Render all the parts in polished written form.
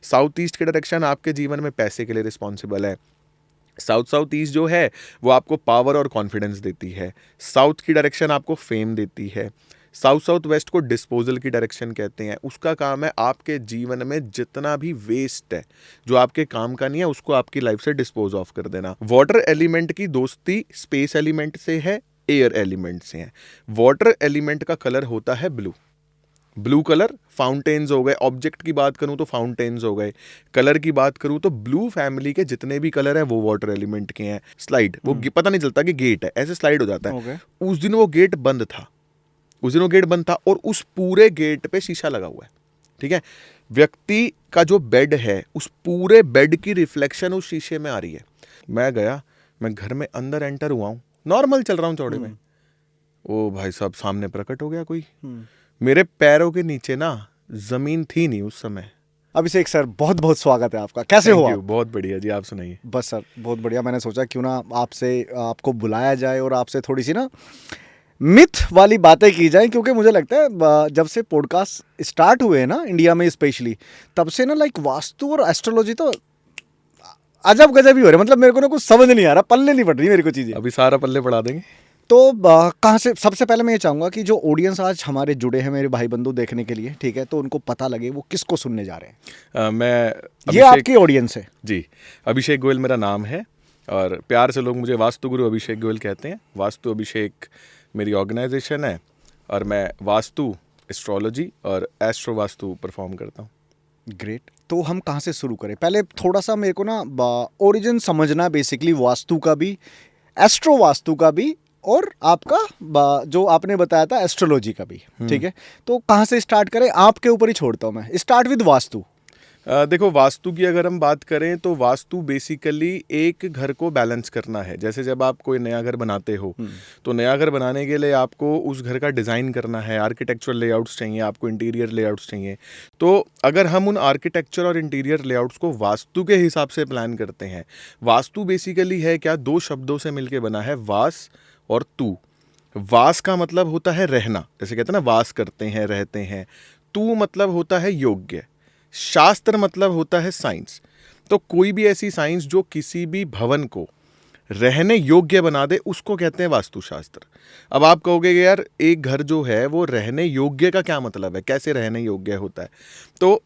South east की direction आपके जीवन में पैसे के लिए रिस्पॉन्सिबल है। साउथ ईस्ट जो है वो आपको पावर और कॉन्फिडेंस देती है। साउथ की डायरेक्शन आपको फेम देती है। साउथ वेस्ट को डिस्पोजल की डायरेक्शन कहते हैं। उसका काम है आपके जीवन में जितना भी वेस्ट है जो आपके काम का नहीं है उसको आपकी लाइफ से डिस्पोज ऑफ कर देना। वाटर एलिमेंट की दोस्ती स्पेस एलिमेंट से है, एयर एलिमेंट से है। वाटर एलिमेंट का कलर होता है ब्लू। ब्लू कलर फाउंटेन्स हो गए, ऑब्जेक्ट की बात करूं तो फाउंटेन्स हो गए, कलर की बात करूं तो ब्लू फैमिली के जितने भी कलर है वो वाटर एलिमेंट के हैं। स्लाइड वो पता नहीं चलता कि गेट है, ऐसे स्लाइड हो जाता है। उस दिन वो गेट बंद था, उस दिन वो गेट बंद था और उस पूरे गेट पे शीशा लगा हुआ है। ठीक है, व्यक्ति का जो बेड है उस पूरे बेड की रिफ्लेक्शन उस शीशे में आ रही है। मैं गया, मैं घर में अंदर एंटर हुआ हूं, नॉर्मल चल रहा हूं चौड़े में, ओ भाई साहब सामने प्रकट हो गया कोई। मेरे पैरों के नीचे ना जमीन थी नहीं उस समय। अभिषेक सर बहुत बहुत स्वागत है आपका, कैसे हो आप? बहुत बढ़िया जी, आप सुनाइए। बस सर बहुत बढ़िया। मैंने सोचा क्यों ना आपको बुलाया जाए और आपसे थोड़ी सी ना मिथ वाली बातें की जाए, क्योंकि मुझे लगता है जब से पॉडकास्ट स्टार्ट हुए हैं ना इंडिया में स्पेशली, तब से ना लाइक वास्तु और एस्ट्रोलॉजी तो अजब गजब ही हो रहे। मतलब मेरे को ना कुछ समझ नहीं आ रहा, पल्ले नहीं पड़ रही मेरे को चीज़ें। अभी सारा पल्ले पड़ा देंगे। तो कहाँ से, सबसे पहले मैं ये चाहूँगा कि जो ऑडियंस आज हमारे जुड़े हैं मेरे भाई बंधु देखने के लिए, ठीक है, तो उनको पता लगे वो किसको सुनने जा रहे हैं। मैं ये आपकी ऑडियंस है जी। अभिषेक गोयल मेरा नाम है और प्यार से लोग मुझे वास्तु गुरु अभिषेक गोयल कहते हैं। वास्तु अभिषेक मेरी ऑर्गेनाइजेशन है और मैं वास्तु, एस्ट्रोलॉजी और एस्ट्रो वास्तु परफॉर्म करता हूँ। ग्रेट। तो हम कहाँ से शुरू करें? पहले थोड़ा सा मेरे को ना ओरिजिन समझना, बेसिकली वास्तु का भी, एस्ट्रो वास्तु का भी, और आपका जो आपने बताया था एस्ट्रोलॉजी का भी। ठीक है, तो कहाँ से स्टार्ट करें? आपके ऊपर ही छोड़ता हूँ मैं। Start with vastu. देखो, वास्तु की अगर हम बात करें तो वास्तु बेसिकली एक घर को बैलेंस करना है। जैसे जब आप कोई नया घर बनाते हो तो नया घर बनाने के लिए आपको उस घर का डिज़ाइन करना है, आर्किटेक्चरल लेआउट्स चाहिए, आपको इंटीरियर लेआउट्स चाहिए। तो अगर हम उन आर्किटेक्चर और इंटीरियर लेआउट्स को वास्तु के हिसाब से प्लान करते हैं, वास्तु बेसिकली है क्या, दो शब्दों से मिलकर बना है, वास और तू। वास का मतलब होता है रहना, जैसे कहते हैं ना वास करते हैं, रहते हैं। तू मतलब होता है योग्य। शास्त्र मतलब होता है साइंस। तो कोई भी ऐसी साइंस जो किसी भी भवन को रहने योग्य बना दे उसको कहते हैं वास्तुशास्त्र। अब आप कहोगे कि यार एक घर जो है वो रहने योग्य का क्या मतलब है, कैसे रहने योग्य होता है? तो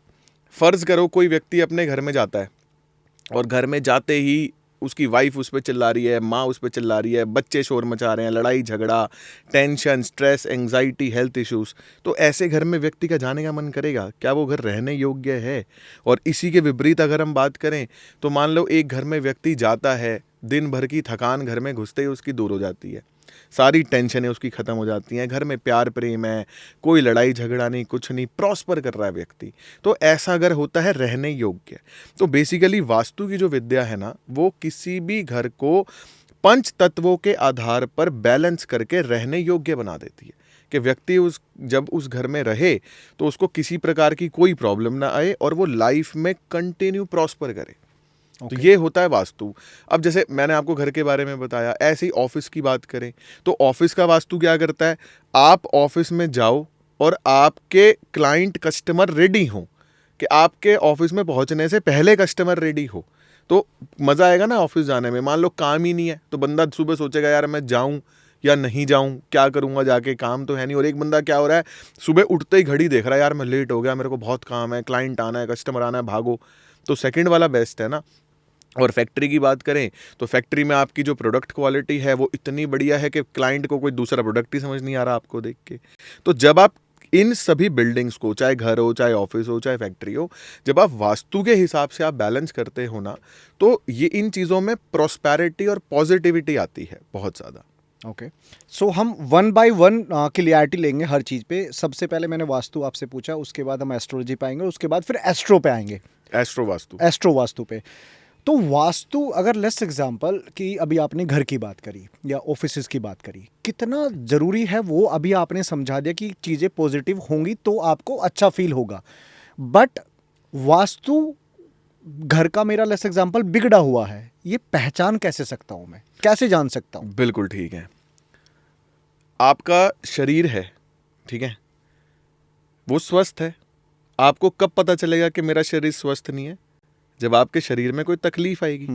फर्ज करो कोई व्यक्ति अपने घर में जाता है और घर में जाते ही उसकी वाइफ उस पर चिल्ला रही है, माँ उस पर चिल्ला रही है, बच्चे शोर मचा रहे हैं, लड़ाई झगड़ा, tension, stress, anxiety, health issues. तो ऐसे घर में व्यक्ति का जाने का मन करेगा? क्या वो घर रहने योग्य है? और इसी के विपरीत अगर हम बात करें तो मान लो एक घर में व्यक्ति जाता है, दिन भर की थकान घर में घुसते ही उसकी दूर हो जाती है, सारी टेंशनें उसकी ख़त्म हो जाती हैं, घर में प्यार प्रेम है, कोई लड़ाई झगड़ा नहीं, कुछ नहीं, प्रॉस्पर कर रहा है व्यक्ति। तो ऐसा घर होता है रहने योग्य। तो बेसिकली वास्तु की जो विद्या है ना, वो किसी भी घर को पंच तत्वों के आधार पर बैलेंस करके रहने योग्य बना देती है कि व्यक्ति जब उस घर में रहे तो उसको किसी प्रकार की कोई प्रॉब्लम ना आए और वो लाइफ में कंटिन्यू प्रॉस्पर करे। तो ये होता है वास्तु। अब जैसे मैंने आपको घर के बारे में बताया, ऐसे ही ऑफिस की बात करें तो ऑफिस का वास्तु क्या करता है? आप ऑफिस में जाओ और आपके क्लाइंट कस्टमर रेडी हो, कि आपके ऑफिस में पहुंचने से पहले कस्टमर रेडी हो, तो मज़ा आएगा ना ऑफिस जाने में। मान लो काम ही नहीं है तो बंदा सुबह सोचेगा यार मैं जाऊँ या नहीं जाऊँ, क्या करूँगा जाके, काम तो है नहीं। और एक बंदा क्या हो रहा है, सुबह उठते ही घड़ी देख रहा है, यार मैं लेट हो गया, मेरे को बहुत काम है, क्लाइंट आना है, कस्टमर आना है, भागो। तो सेकंड वाला बेस्ट है ना। और फैक्ट्री की बात करें तो फैक्ट्री में आपकी जो प्रोडक्ट क्वालिटी है वो इतनी बढ़िया है कि क्लाइंट को कोई दूसरा प्रोडक्ट ही समझ नहीं आ रहा आपको देख के। तो जब आप इन सभी बिल्डिंग्स को, चाहे घर हो, चाहे ऑफिस हो, चाहे फैक्ट्री हो, जब आप वास्तु के हिसाब से आप बैलेंस करते हो ना, तो ये इन चीज़ों में प्रॉस्पेरिटी और पॉजिटिविटी आती है बहुत ज़्यादा। ओके, सो हम वन बाय वन क्लियरिटी लेंगे हर चीज़ पे। सबसे पहले मैंने वास्तु आपसे पूछा, उसके बाद हम एस्ट्रोलॉजी पे आएंगे, उसके बाद फिर एस्ट्रो पे आएंगे, एस्ट्रो वास्तु पे। तो वास्तु, अगर लेट्स एग्जांपल कि अभी आपने घर की बात करी या ऑफिसेज की बात करी, कितना ज़रूरी है वो अभी आपने समझा दिया कि चीज़ें पॉजिटिव होंगी तो आपको अच्छा फील होगा। बट वास्तु घर का मेरा लेट्स एग्जांपल बिगड़ा हुआ है, ये पहचान कैसे सकता हूँ मैं, कैसे जान सकता हूँ? बिल्कुल ठीक है। आपका शरीर है, ठीक है, वो स्वस्थ है, आपको कब पता चलेगा कि मेरा शरीर स्वस्थ नहीं है? जब आपके शरीर में कोई तकलीफ आएगी।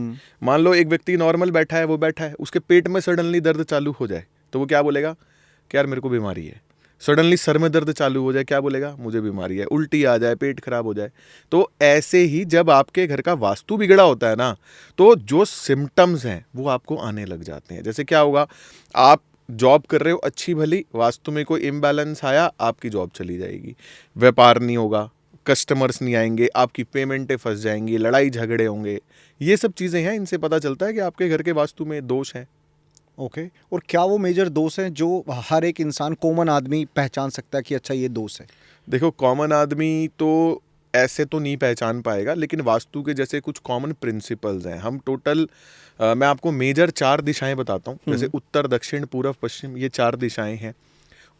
मान लो एक व्यक्ति नॉर्मल बैठा है, वो बैठा है, उसके पेट में सडनली दर्द चालू हो जाए तो वो क्या बोलेगा कि यार मेरे को बीमारी है। सडनली सर में दर्द चालू हो जाए, क्या बोलेगा? मुझे बीमारी है। उल्टी आ जाए, पेट खराब हो जाए। तो ऐसे ही जब आपके घर का वास्तु बिगड़ा होता है ना, तो जो सिम्टम्स हैं वो आपको आने लग जाते हैं। जैसे क्या होगा, आप जॉब कर रहे हो अच्छी भली, वास्तु में कोई इम्बैलेंस आया, आपकी जॉब चली जाएगी, व्यापार नहीं होगा, कस्टमर्स नहीं आएंगे, आपकी पेमेंटें फंस जाएंगी, लड़ाई झगड़े होंगे। ये सब चीज़ें हैं, इनसे पता चलता है कि आपके घर के वास्तु में दोष हैं। ओके और क्या वो मेजर दोष हैं जो हर एक इंसान, कॉमन आदमी पहचान सकता है कि अच्छा ये दोष है? देखो, कॉमन आदमी तो ऐसे तो नहीं पहचान पाएगा, लेकिन वास्तु के जैसे कुछ कॉमन प्रिंसिपल्स हैं। हम टोटल मैं आपको मेजर 4 दिशाएं बताता हूँ। जैसे उत्तर, दक्षिण, पूर्व, पश्चिम, ये 4 दिशाएं हैं।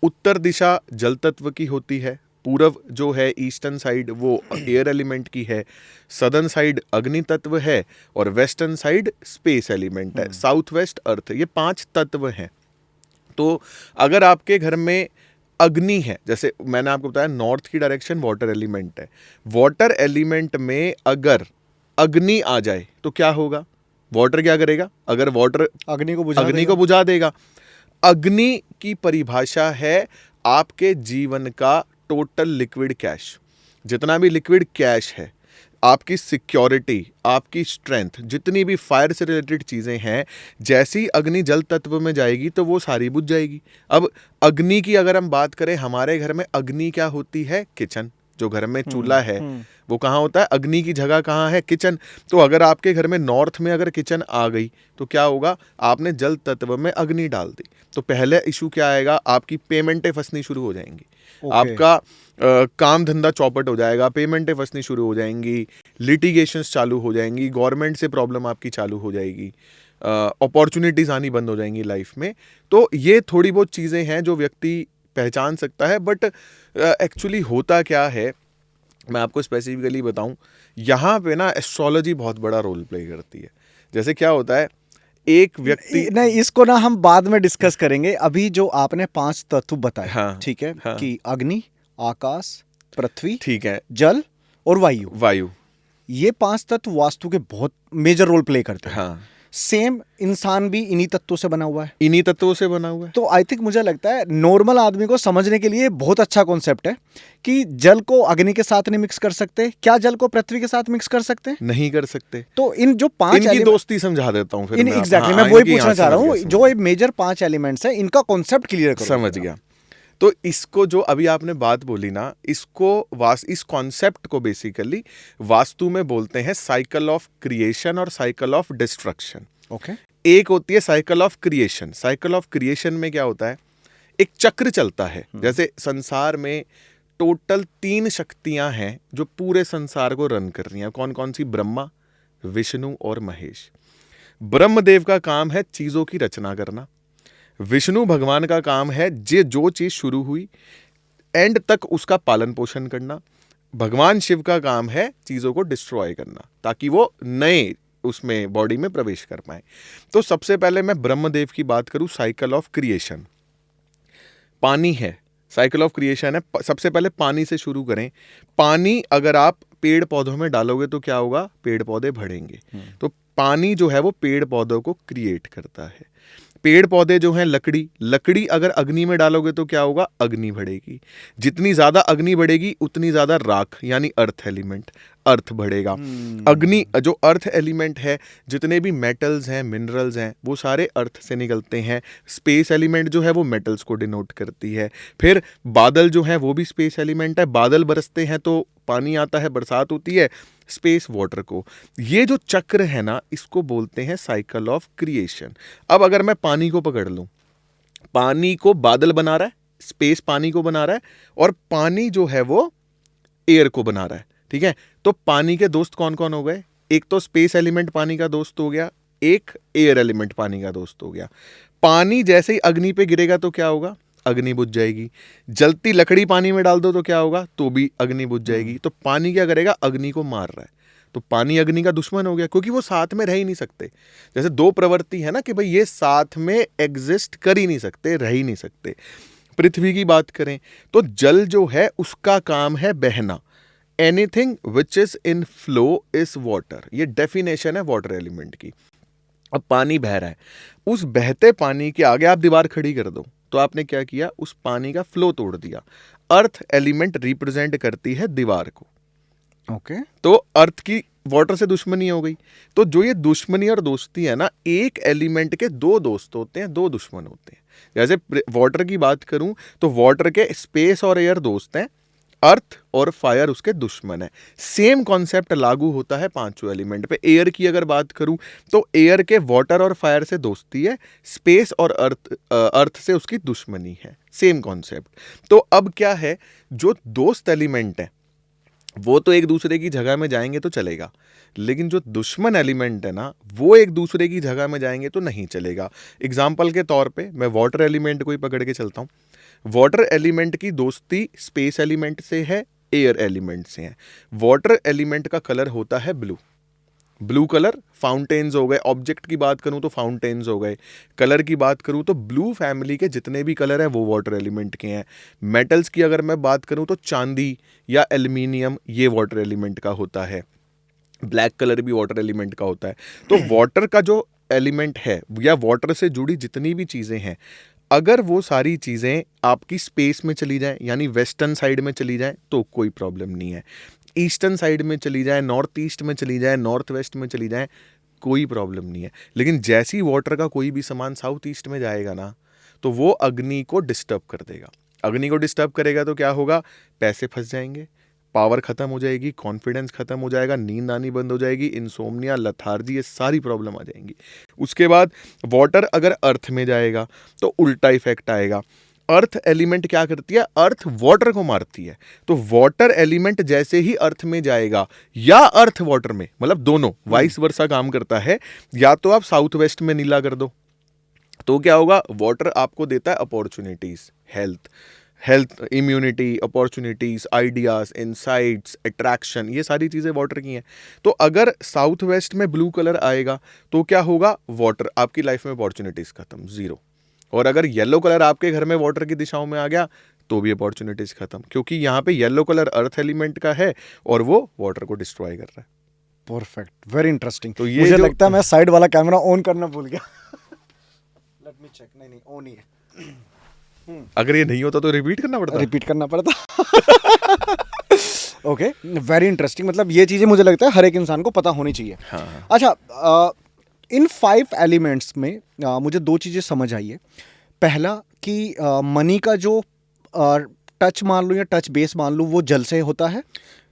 उत्तर दिशा जल तत्व की होती है। पूर्व जो है ईस्टर्न साइड वो एयर एलिमेंट की है। सदर्न साइड अग्नि तत्व है और वेस्टर्न साइड स्पेस एलिमेंट है। साउथ वेस्ट अर्थ, ये 5 तत्व हैं। तो अगर आपके घर में अग्नि है, जैसे मैंने आपको बताया नॉर्थ की डायरेक्शन वाटर एलिमेंट है, वाटर एलिमेंट में अगर अग्नि आ जाए तो क्या होगा? वाटर क्या करेगा? अगर वाटर अग्नि को बुझा देगा। अग्नि की परिभाषा है आपके जीवन का टोटल लिक्विड कैश। जितना भी लिक्विड कैश है, आपकी सिक्योरिटी, आपकी स्ट्रेंथ, जितनी भी फायर से रिलेटेड चीज़ें हैं, जैसी अग्नि जल तत्व में जाएगी तो वो सारी बुझ जाएगी। अब अग्नि की अगर हम बात करें, हमारे घर में अग्नि क्या होती है? किचन। जो घर में चूल्हा है वो कहाँ होता है? अग्नि की जगह कहाँ है? किचन। तो अगर आपके घर में नॉर्थ में अगर किचन आ गई तो क्या होगा? आपने जल तत्व में अग्नि डाल दी तो पहले इशू क्या आएगा? आपकी पेमेंटें फंसनी शुरू हो जाएंगी। आपका काम धंधा चौपट हो जाएगा, पेमेंटें फंसनी शुरू हो जाएंगी, लिटिगेशंस चालू हो जाएंगी, गवर्नमेंट से प्रॉब्लम आपकी चालू हो जाएगी, अपॉर्चुनिटीज आनी बंद हो जाएंगी लाइफ में। तो ये थोड़ी बहुत चीज़ें हैं जो व्यक्ति पहचान सकता है। बट एक्चुअली होता क्या है, मैं आपको स्पेसिफिकली बताऊं, यहाँ पे ना एस्ट्रोलॉजी बहुत बड़ा रोल प्ले करती है। जैसे क्या होता है, एक व्यक्ति नहीं, इसको ना हम बाद में डिस्कस करेंगे। अभी जो आपने 5 तत्व बताए, हाँ, ठीक है, हाँ, कि अग्नि, आकाश, पृथ्वी, ठीक है, जल और वायु, ये 5 तत्व वास्तु के बहुत मेजर रोल प्ले करते हैं। हाँ। सेम इंसान भी इन्हीं तत्वों से बना हुआ है। इन्हीं तत्वों से बना हुआ है। तो आई थिंक मुझे लगता है नॉर्मल आदमी को समझने के लिए बहुत अच्छा कॉन्सेप्ट है कि जल को अग्नि के साथ नहीं मिक्स कर सकते। क्या जल को पृथ्वी के साथ मिक्स कर सकते हैं? नहीं कर सकते। तो इन जो 5 इनकी दोस्ती समझा देता हूँ फिर एग्जैक्टली मैं वही पूछना चाह रहा हूँ। जो मेजर 5 एलिमेंट्स हैं, इनका कॉन्सेप्ट क्लियर करो। समझ गया। तो इसको जो अभी आपने बात बोली ना, इसको इस कॉन्सेप्ट को बेसिकली वास्तु में बोलते हैं साइकिल ऑफ क्रिएशन और साइकिल ऑफ डिस्ट्रक्शन। ओके। एक होती है cycle of creation. Cycle of creation में क्या होता है? एक चक्र चलता है। जैसे संसार में टोटल 3 शक्तियां हैं जो पूरे संसार को रन कर रही हैं। कौन कौन सी? ब्रह्मा, विष्णु और महेश। ब्रह्मदेव का काम है चीजों की रचना करना। विष्णु भगवान का काम है जो चीज शुरू हुई एंड तक उसका पालन पोषण करना। भगवान शिव का काम है चीजों को डिस्ट्रॉय करना ताकि वो नए उसमें बॉडी में प्रवेश कर पाए। तो सबसे पहले मैं ब्रह्मदेव की बात करूं, साइकिल ऑफ क्रिएशन। पानी है, साइकिल ऑफ क्रिएशन है। सबसे पहले पानी से शुरू करें। पानी अगर आप पेड़ पौधों में डालोगे तो क्या होगा? पेड़ पौधे बढ़ेंगे। तो पानी जो है वो पेड़ पौधों को क्रिएट करता है। पेड़ पौधे जो हैं, लकड़ी अगर अग्नि में डालोगे तो क्या होगा? अग्नि बढ़ेगी। जितनी ज्यादा अग्नि बढ़ेगी उतनी ज्यादा राख यानी अर्थ एलिमेंट, अर्थ बढ़ेगा। अग्नि जो अर्थ एलिमेंट है, जितने भी मेटल्स हैं, मिनरल्स हैं, वो सारे अर्थ से निकलते हैं। स्पेस एलिमेंट जो है वो मेटल्स को डिनोट करती है। फिर बादल जो है वो भी स्पेस एलिमेंट है। बादल बरसते हैं तो पानी आता है, बरसात होती है, स्पेस वाटर को। ये जो चक्र है ना, इसको बोलते हैं साइकिल ऑफ क्रिएशन। अब अगर मैं पानी को पकड़ लूं, पानी को बादल बना रहा है, स्पेस पानी को बना रहा है, और पानी जो है वो एयर को बना रहा है। ठीक है, तो पानी के दोस्त कौन कौन हो गए? एक तो स्पेस एलिमेंट पानी का दोस्त हो गया, एक एयर एलिमेंट पानी का दोस्त हो गया। पानी जैसे ही अग्नि पे गिरेगा तो क्या होगा? अग्नि बुझ जाएगी। जलती लकड़ी पानी में डाल दो तो क्या होगा? तो भी अग्नि बुझ जाएगी। तो पानी क्या करेगा? अग्नि को मार रहा है। तो पानी अग्नि का दुश्मन हो गया, क्योंकि वो साथ में रह ही नहीं सकते। जैसे 2 प्रवृत्ति है ना कि भाई ये साथ में एग्जिस्ट कर ही नहीं सकते, रह ही नहीं सकते। पृथ्वी की बात करें तो जल जो है उसका काम है बहना। Anything which is in flow is water, ये डेफिनेशन है वाटर एलिमेंट की। अब पानी बह रहा है, उस बहते पानी के आगे आप दीवार खड़ी कर दो तो आपने क्या किया, उस पानी का फ्लो तोड़ दिया। अर्थ एलिमेंट रिप्रेजेंट करती है दीवार को। ओके तो अर्थ की वाटर से दुश्मनी हो गई। तो जो ये दुश्मनी और दोस्ती है ना, एक एलिमेंट के दो दोस्त होते हैं, दो दुश्मन होते हैं। जैसे वाटर की बात करूं तो वाटर के स्पेस और एयर दोस्त हैं, अर्थ और फायर उसके दुश्मन है। सेम कॉन्सेप्ट लागू होता है पांचों एलिमेंट पे। एयर की अगर बात करूं तो एयर के वाटर और फायर से दोस्ती है, स्पेस और अर्थ से उसकी दुश्मनी है। Same concept. तो अब क्या है, जो दोस्त एलिमेंट है वो तो एक दूसरे की जगह में जाएंगे तो चलेगा, लेकिन जो दुश्मन एलिमेंट है ना, वो एक दूसरे की जगह में जाएंगे तो नहीं चलेगा। एग्जाम्पल के तौर पे मैं वाटर एलिमेंट को ही पकड़ के चलता हूँ। वाटर एलिमेंट की दोस्ती स्पेस एलिमेंट से है, एयर एलिमेंट से है। वाटर एलिमेंट का कलर होता है ब्लू। ब्लू कलर फाउंटेन्स हो गए, ऑब्जेक्ट की बात करूं तो फाउंटेन्स हो गए। कलर की बात करूं तो ब्लू फैमिली के जितने भी कलर है वो वाटर एलिमेंट के हैं। मेटल्स की अगर मैं बात करूं तो चांदी या एल्युमिनियम ये वाटर एलिमेंट का होता है। ब्लैक कलर भी वाटर एलिमेंट का होता है। तो वाटर का जो एलिमेंट है या वाटर से जुड़ी जितनी भी चीज़ें हैं, अगर वो सारी चीज़ें आपकी स्पेस में चली जाएं, यानी वेस्टर्न साइड में चली जाएं, तो कोई प्रॉब्लम नहीं है। ईस्टर्न साइड में चली जाए, नॉर्थ ईस्ट में चली जाए, नॉर्थ वेस्ट में चली जाए, कोई प्रॉब्लम नहीं है। लेकिन जैसी वाटर का कोई भी सामान साउथ ईस्ट में जाएगा ना, तो वो अग्नि को डिस्टर्ब कर देगा। अग्नि को डिस्टर्ब करेगा तो क्या होगा, पैसे फंस जाएंगे, पावर खत्म हो जाएगी, कॉन्फिडेंस खत्म हो जाएगा, नींद आनी बंद हो जाएगी, इंसोम्निया, लथार्जी, ये सारी प्रॉब्लम आ जाएंगी। उसके बाद वाटर अगर अर्थ में जाएगा तो उल्टा इफेक्ट आएगा। अर्थ एलिमेंट क्या करती है, अर्थ वाटर को मारती है। तो वाटर एलिमेंट जैसे ही अर्थ में जाएगा या अर्थ वाटर में, मतलब दोनों वाइस वर्सा काम करता है। या तो आप साउथ वेस्ट में नीला कर दो तो क्या होगा, वाटर आपको देता है opportunities, health, immunity, opportunities, ideas, insights, attraction, ये सारी चीजें वाटर की हैं। तो अगर साउथ वेस्ट में ब्लू कलर आएगा तो क्या होगा, वाटर, आपकी लाइफ में अपॉर्चुनिटीज खत्म, जीरो। और अगर येलो कलर आपके घर में वाटर की दिशाओं में आ गया तो भी अपॉर्चुनिटीज खत्म, क्योंकि यहाँ पे येलो कलर अर्थ एलिमेंट का है और वो वाटर को डिस्ट्रॉय कर रहा है। Perfect, very interesting. तो ये मुझे जो- लगता है मैं साइड वाला कैमरा ऑन करना भूल गया। लेट मी चेक, नहीं ऑन ही है। अगर ये नहीं होता तो रिपीट करना पड़ता। रिपीट करना पड़ता। Okay, very interesting. मतलब ये चीज़ें मुझे लगता है हर एक इंसान को पता होनी चाहिए। हाँ। अच्छा, इन 5 एलिमेंट्स में मुझे 2 चीज़ें समझ आई है। पहला कि मनी का जो टच मान लूँ या टच बेस मान लूँ, वो जल से होता है।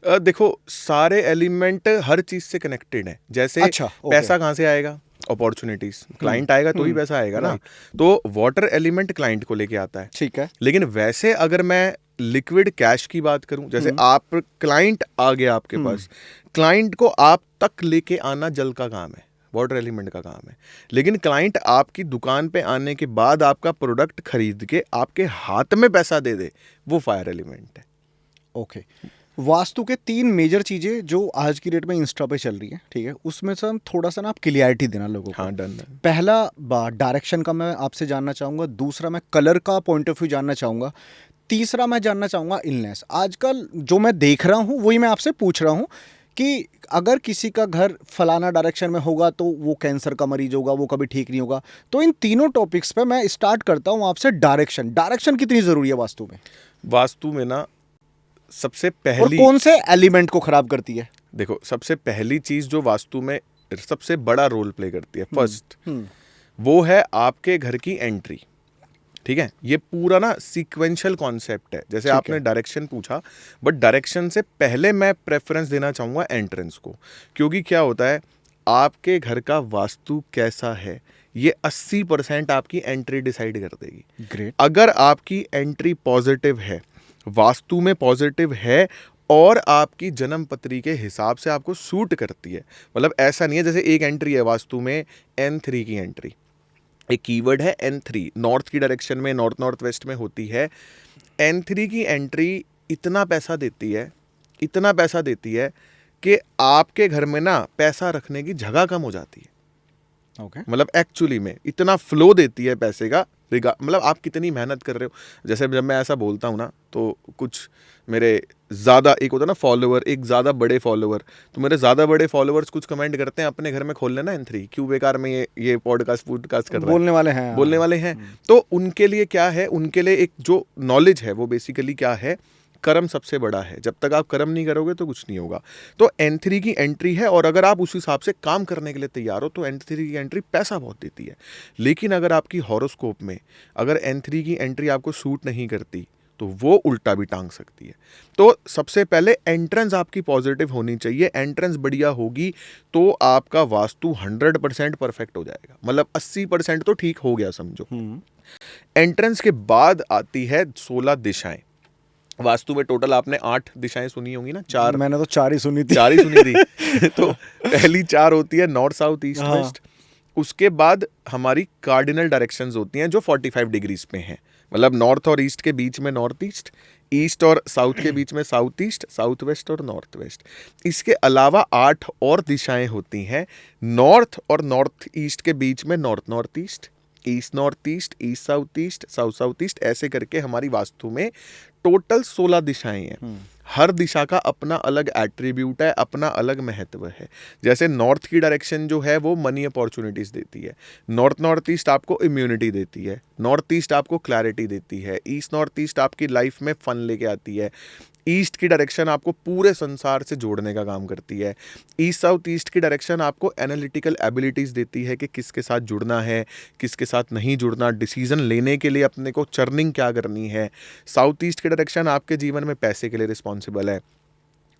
देखो, सारे एलिमेंट हर चीज से कनेक्टेड है। जैसे अच्छा, okay. पैसा कहाँ से आएगा, अपॉर्चुनिटीज, क्लाइंट आएगा तो ही पैसा आएगा ना। तो वाटर एलिमेंट क्लाइंट को लेके आता है, ठीक है। लेकिन वैसे अगर मैं लिक्विड कैश की बात करूं, जैसे आप क्लाइंट आ गया आपके पास, क्लाइंट को आप तक लेके आना जल का काम है, वाटर एलिमेंट का काम है। लेकिन क्लाइंट आपकी दुकान पे आने के बाद आपका प्रोडक्ट खरीद के आपके हाथ में पैसा दे दे, वो फायर एलिमेंट है। ओके, वास्तु के 3 मेजर चीज़ें जो आज की डेट में इंस्टा पे चल रही है, ठीक है, उसमें से हम थोड़ा सा ना आप क्लियरिटी देना लोगों को। हाँ, डन। पहला डायरेक्शन का मैं आपसे जानना चाहूँगा, दूसरा मैं कलर का पॉइंट ऑफ व्यू जानना चाहूँगा, तीसरा मैं जानना चाहूँगा इलनेस। आजकल जो मैं देख रहा हूँ वही मैं आपसे पूछ रहा हूँ कि अगर किसी का घर फलाना डायरेक्शन में होगा तो वो कैंसर का मरीज होगा, वो कभी ठीक नहीं होगा। तो इन तीनों टॉपिक्स पे मैं स्टार्ट करता हूँ आपसे। डायरेक्शन कितनी ज़रूरी है वास्तु में? वास्तु में ना सबसे और पहली, कौन से एलिमेंट को खराब करती है? देखो, सबसे पहली चीज जो वास्तु में सबसे बड़ा रोल प्ले करती है, फर्स्ट, वो है आपके घर की एंट्री। ठीक है, ये पूरा ना सीक्वेंशियल कॉन्सेप्ट है। जैसे आपने डायरेक्शन पूछा, बट डायरेक्शन से पहले मैं प्रेफरेंस देना चाहूँगा एंट्रेंस को। क्योंकि क्या होता है, आपके घर का वास्तु कैसा है ये 80% आपकी एंट्री डिसाइड कर देगी। ग्रेट। अगर आपकी एंट्री पॉजिटिव है, वास्तु में पॉजिटिव है, और आपकी जन्म पत्री के हिसाब से आपको सूट करती है, मतलब ऐसा नहीं है जैसे एक एंट्री है वास्तु में N3 की एंट्री, एक कीवर्ड है N3, नॉर्थ की डायरेक्शन में, नॉर्थ वेस्ट में होती है। N3 की एंट्री इतना पैसा देती है कि आपके घर में ना पैसा रखने की जगह कम हो जाती है। ओके, मतलब एक्चुअली में इतना फ्लो देती है पैसे का, मतलब आप कितनी मेहनत कर रहे हो। जैसे जब मैं ऐसा बोलता हूँ ना, तो कुछ मेरे ज़्यादा, एक होता है ना फॉलोअर, एक ज़्यादा बड़े फॉलोअर, तो मेरे ज़्यादा बड़े फॉलोअर्स कुछ कमेंट करते हैं अपने घर में खोल लेना N3, क्यों बेकार में ये पॉडकास्ट कर रहा है, बोलने वाले हैं, बोलने वाले हैं। तो उनके लिए क्या है, उनके लिए एक जो नॉलेज है वो बेसिकली क्या है, कर्म सबसे बड़ा है। जब तक आप कर्म नहीं करोगे तो कुछ नहीं होगा। तो N3 की एंट्री है, और अगर आप उस हिसाब से काम करने के लिए तैयार हो तो N3 की एंट्री पैसा बहुत देती है। लेकिन अगर आपकी हॉरोस्कोप में अगर N3 की एंट्री आपको सूट नहीं करती तो वो उल्टा भी टांग सकती है। तो सबसे पहले एंट्रेंस आपकी पॉजिटिव होनी चाहिए। एंट्रेंस बढ़िया होगी तो आपका वास्तु 100% परफेक्ट हो जाएगा, मतलब 80% तो ठीक हो गया समझो। एंट्रेंस के बाद आती है 16 दिशाएं। वास्तु में टोटल आपने 8 दिशाएं सुनी होंगी ना, 4, मैंने तो 4 ही सुनी थी। 4 ही सुनी थी। तो पहली 4 होती है नॉर्थ, साउथ, ईस्ट, हाँ। वेस्ट। उसके बाद हमारी कार्डिनल डायरेक्शंस होती हैं जो 45 डिग्रीज पे हैं, मतलब नॉर्थ और ईस्ट के बीच में नॉर्थ ईस्ट, ईस्ट और साउथ के बीच में साउथ ईस्ट, साउथ वेस्ट और नॉर्थ वेस्ट। इसके अलावा 8 और दिशाएं होती हैं, नॉर्थ और नॉर्थ ईस्ट के बीच में north north east, east north east, east south east, south south east, ऐसे करके हमारी वास्तु में टोटल 16 दिशाएं हैं। हर दिशा का अपना अलग एट्रीब्यूट है, अपना अलग महत्व है। जैसे नॉर्थ की डायरेक्शन जो है वो मनी अपॉर्चुनिटीज देती है, नॉर्थ ईस्ट आपको इम्यूनिटी देती है, नॉर्थ ईस्ट आपको क्लैरिटी देती है, ईस्ट नॉर्थ ईस्ट आपकी लाइफ में फन लेके आती है, ईस्ट की डायरेक्शन आपको पूरे संसार से जोड़ने का काम करती है, ईस्ट साउथ ईस्ट की डायरेक्शन आपको एनालिटिकल एबिलिटीज़ देती है कि किसके साथ जुड़ना है, किसके साथ नहीं जुड़ना, डिसीजन लेने के लिए अपने को चर्निंग क्या करनी है। साउथ ईस्ट की डायरेक्शन आपके जीवन में पैसे के लिए रिस्पॉन्सिबल है।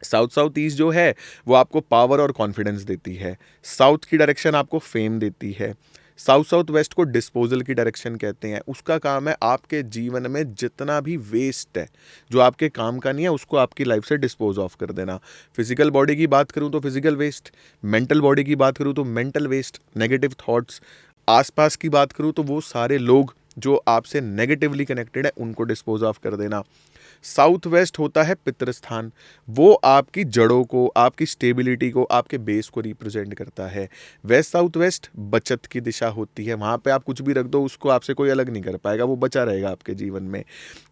साउथ ईस्ट जो है वो आपको पावर और कॉन्फिडेंस देती है। साउथ की डायरेक्शन आपको फेम देती है। साउथ वेस्ट को डिस्पोजल की डायरेक्शन कहते हैं। उसका काम है आपके जीवन में जितना भी वेस्ट है जो आपके काम का नहीं है उसको आपकी लाइफ से डिस्पोज ऑफ कर देना। फिजिकल बॉडी की बात करूं तो फिजिकल वेस्ट, मेंटल बॉडी की बात करूं तो मेंटल वेस्ट, नेगेटिव थॉट्स, आसपास की बात करूं तो वो सारे लोग जो आपसे नेगेटिवली कनेक्टेड है उनको डिस्पोज ऑफ कर देना। साउथ वेस्ट होता है पितृस्थान, वो आपकी जड़ों को, आपकी स्टेबिलिटी को, आपके बेस को रिप्रेजेंट करता है। वेस्ट साउथ वेस्ट बचत की दिशा होती है, वहाँ पे आप कुछ भी रख दो उसको आपसे कोई अलग नहीं कर पाएगा, वो बचा रहेगा आपके जीवन में।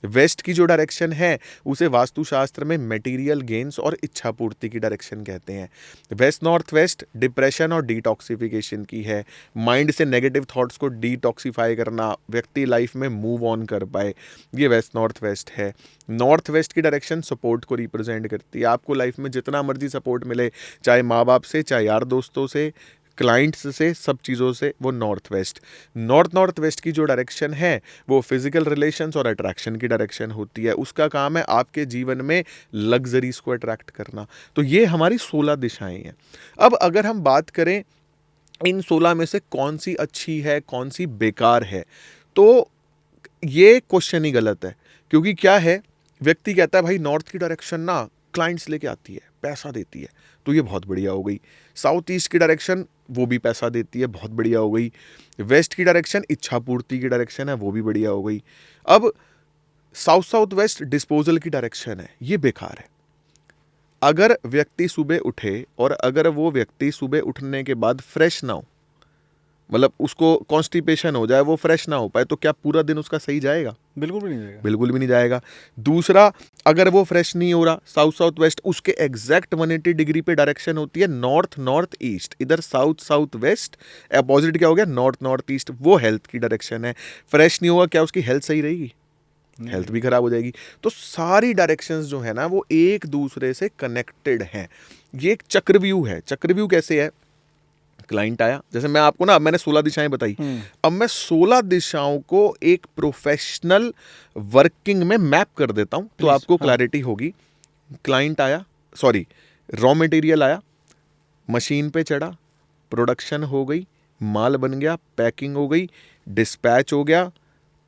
वेस्ट की जो डायरेक्शन है उसे वास्तुशास्त्र में मटेरियल गेन्स और इच्छा पूर्ति की डायरेक्शन कहते हैं। वेस्ट नॉर्थ वेस्ट डिप्रेशन और डिटॉक्सिफिकेशन की है, माइंड से नेगेटिव थॉट्स को डिटॉक्सिफाई करना, व्यक्ति लाइफ में मूव ऑन कर पाए, ये वेस्ट नॉर्थ वेस्ट है। नॉर्थ वेस्ट की डायरेक्शन सपोर्ट को रिप्रेजेंट करती है। आपको लाइफ में जितना मर्जी सपोर्ट मिले, चाहे माँ बाप से, चाहे यार दोस्तों से, क्लाइंट्स से, सब चीज़ों से, वो नॉर्थ वेस्ट की जो डायरेक्शन है वो फिजिकल रिलेशंस और अट्रैक्शन की डायरेक्शन होती है। उसका काम है आपके जीवन में लग्जरीज को अट्रैक्ट करना। तो ये हमारी 16 दिशाएं हैं। अब अगर हम बात करें इन 16 में से कौन सी अच्छी है, कौन सी बेकार है, तो ये क्वेश्चन ही गलत है। क्योंकि क्या है, व्यक्ति कहता है भाई नॉर्थ की डायरेक्शन ना क्लाइंट्स लेके आती है, पैसा देती है, तो ये बहुत बढ़िया हो गई। साउथ ईस्ट की डायरेक्शन वो भी पैसा देती है, बहुत बढ़िया हो गई। वेस्ट की डायरेक्शन इच्छा पूर्ति की डायरेक्शन है, वो भी बढ़िया हो गई। अब साउथ वेस्ट डिस्पोजल की डायरेक्शन है, ये बेकार है। अगर व्यक्ति सुबह उठे और अगर वो व्यक्ति सुबह उठने के बाद फ्रेश ना हो, मतलब उसको कॉन्स्टिपेशन हो जाए, वो फ्रेश ना हो पाए, तो क्या पूरा दिन उसका सही जाएगा? बिल्कुल भी नहीं जाएगा, बिल्कुल भी नहीं जाएगा। दूसरा, अगर वो फ्रेश नहीं हो रहा, साउथ वेस्ट उसके एग्जैक्ट 180 डिग्री पे डायरेक्शन होती है नॉर्थ ईस्ट, इधर साउथ वेस्ट, अपोजिट क्या हो गया नॉर्थ ईस्ट, वो हेल्थ की डायरेक्शन है। फ्रेश नहीं होगा, क्या उसकी हेल्थ सही रहेगी? हेल्थ भी खराब हो जाएगी। तो सारी डायरेक्शंस जो है ना वो एक दूसरे से कनेक्टेड हैं। ये एक चक्रव्यूह है। चक्रव्यूह कैसे है? क्लाइंट आया, जैसे मैं आपको ना, मैंने 16 दिशाएं बताई, अब मैं 16 दिशाओं को एक प्रोफेशनल वर्किंग में मैप कर देता हूं तो आपको क्लैरिटी होगी। क्लाइंट आया, सॉरी, रॉ मटेरियल आया, मशीन पे चढ़ा, प्रोडक्शन हो गई, माल बन गया, पैकिंग हो गई, डिस्पैच हो गया,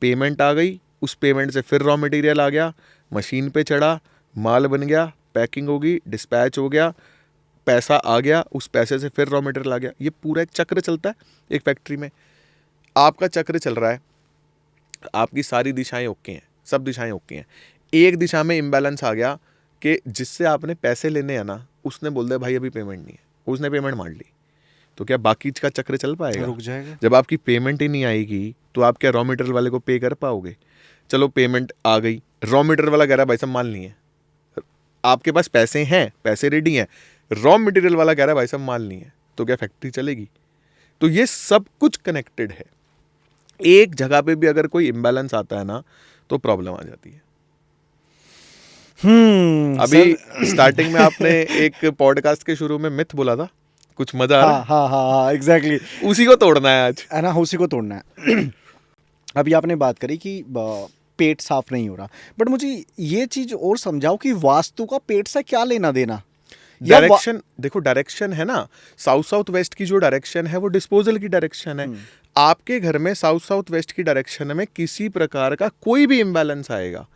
पेमेंट आ गई, उस पेमेंट से फिर रॉ मटेरियल आ गया, मशीन पे चढ़ा, माल बन गया, पैकिंग हो गई, डिस्पैच हो गया, पैसा आ गया, उस पैसे से फिर रॉ मटेरियल आ गया। ये पूरा एक चक्र चलता है एक फैक्ट्री में। आपका चक्र चल रहा है, आपकी सारी दिशाएं ओके हैं, सब दिशाएं ओके हैं। एक दिशा में इम्बैलेंस आ गया कि जिससे आपने पैसे लेने हैं ना, उसने बोल दिया भाई अभी पेमेंट नहीं है, उसने पेमेंट मार ली, तो क्या बाकी का चक्र चल पाएगा? रुक जाएगा। जब आपकी पेमेंट ही नहीं आएगी तो आप क्या रॉ मटेरियल वाले को पे कर पाओगे? चलो पेमेंट आ गई, रॉ मटेरियल वाला कह रहा है भाई साहब माल नहीं है, आपके पास पैसे हैं, पैसे रेडी हैं, रॉ मटेरियल वाला कह रहा है भाई साहब माल नहीं है, तो क्या फैक्ट्री चलेगी? तो ये सब कुछ कनेक्टेड है। एक जगह पे भी अगर कोई इम्बैलेंस आता है ना तो प्रॉब्लम आ जाती है। अभी स्टार्टिंग में आपने एक पॉडकास्ट के शुरू में मिथ बोला था, कुछ मजा आ रहा है? हाँ एग्जैक्टली, उसी को तोड़ना है आज, है ना, उसी को तोड़ना है। अभी आपने बात करी कि पेट साफ नहीं हो रहा, बट मुझे ये चीज और समझाओ कि वास्तु का पेट से क्या लेना देना? डायरेक्शन देखो, डायरेक्शन है ना, साउथ साउथ वेस्ट की जो डायरेक्शन है वो डिस्पोजल की डायरेक्शन है। आपके घर में साउथ साउथ वेस्ट की डायरेक्शन में किसी प्रकार का कोई भी इम्बैलेंस आएगा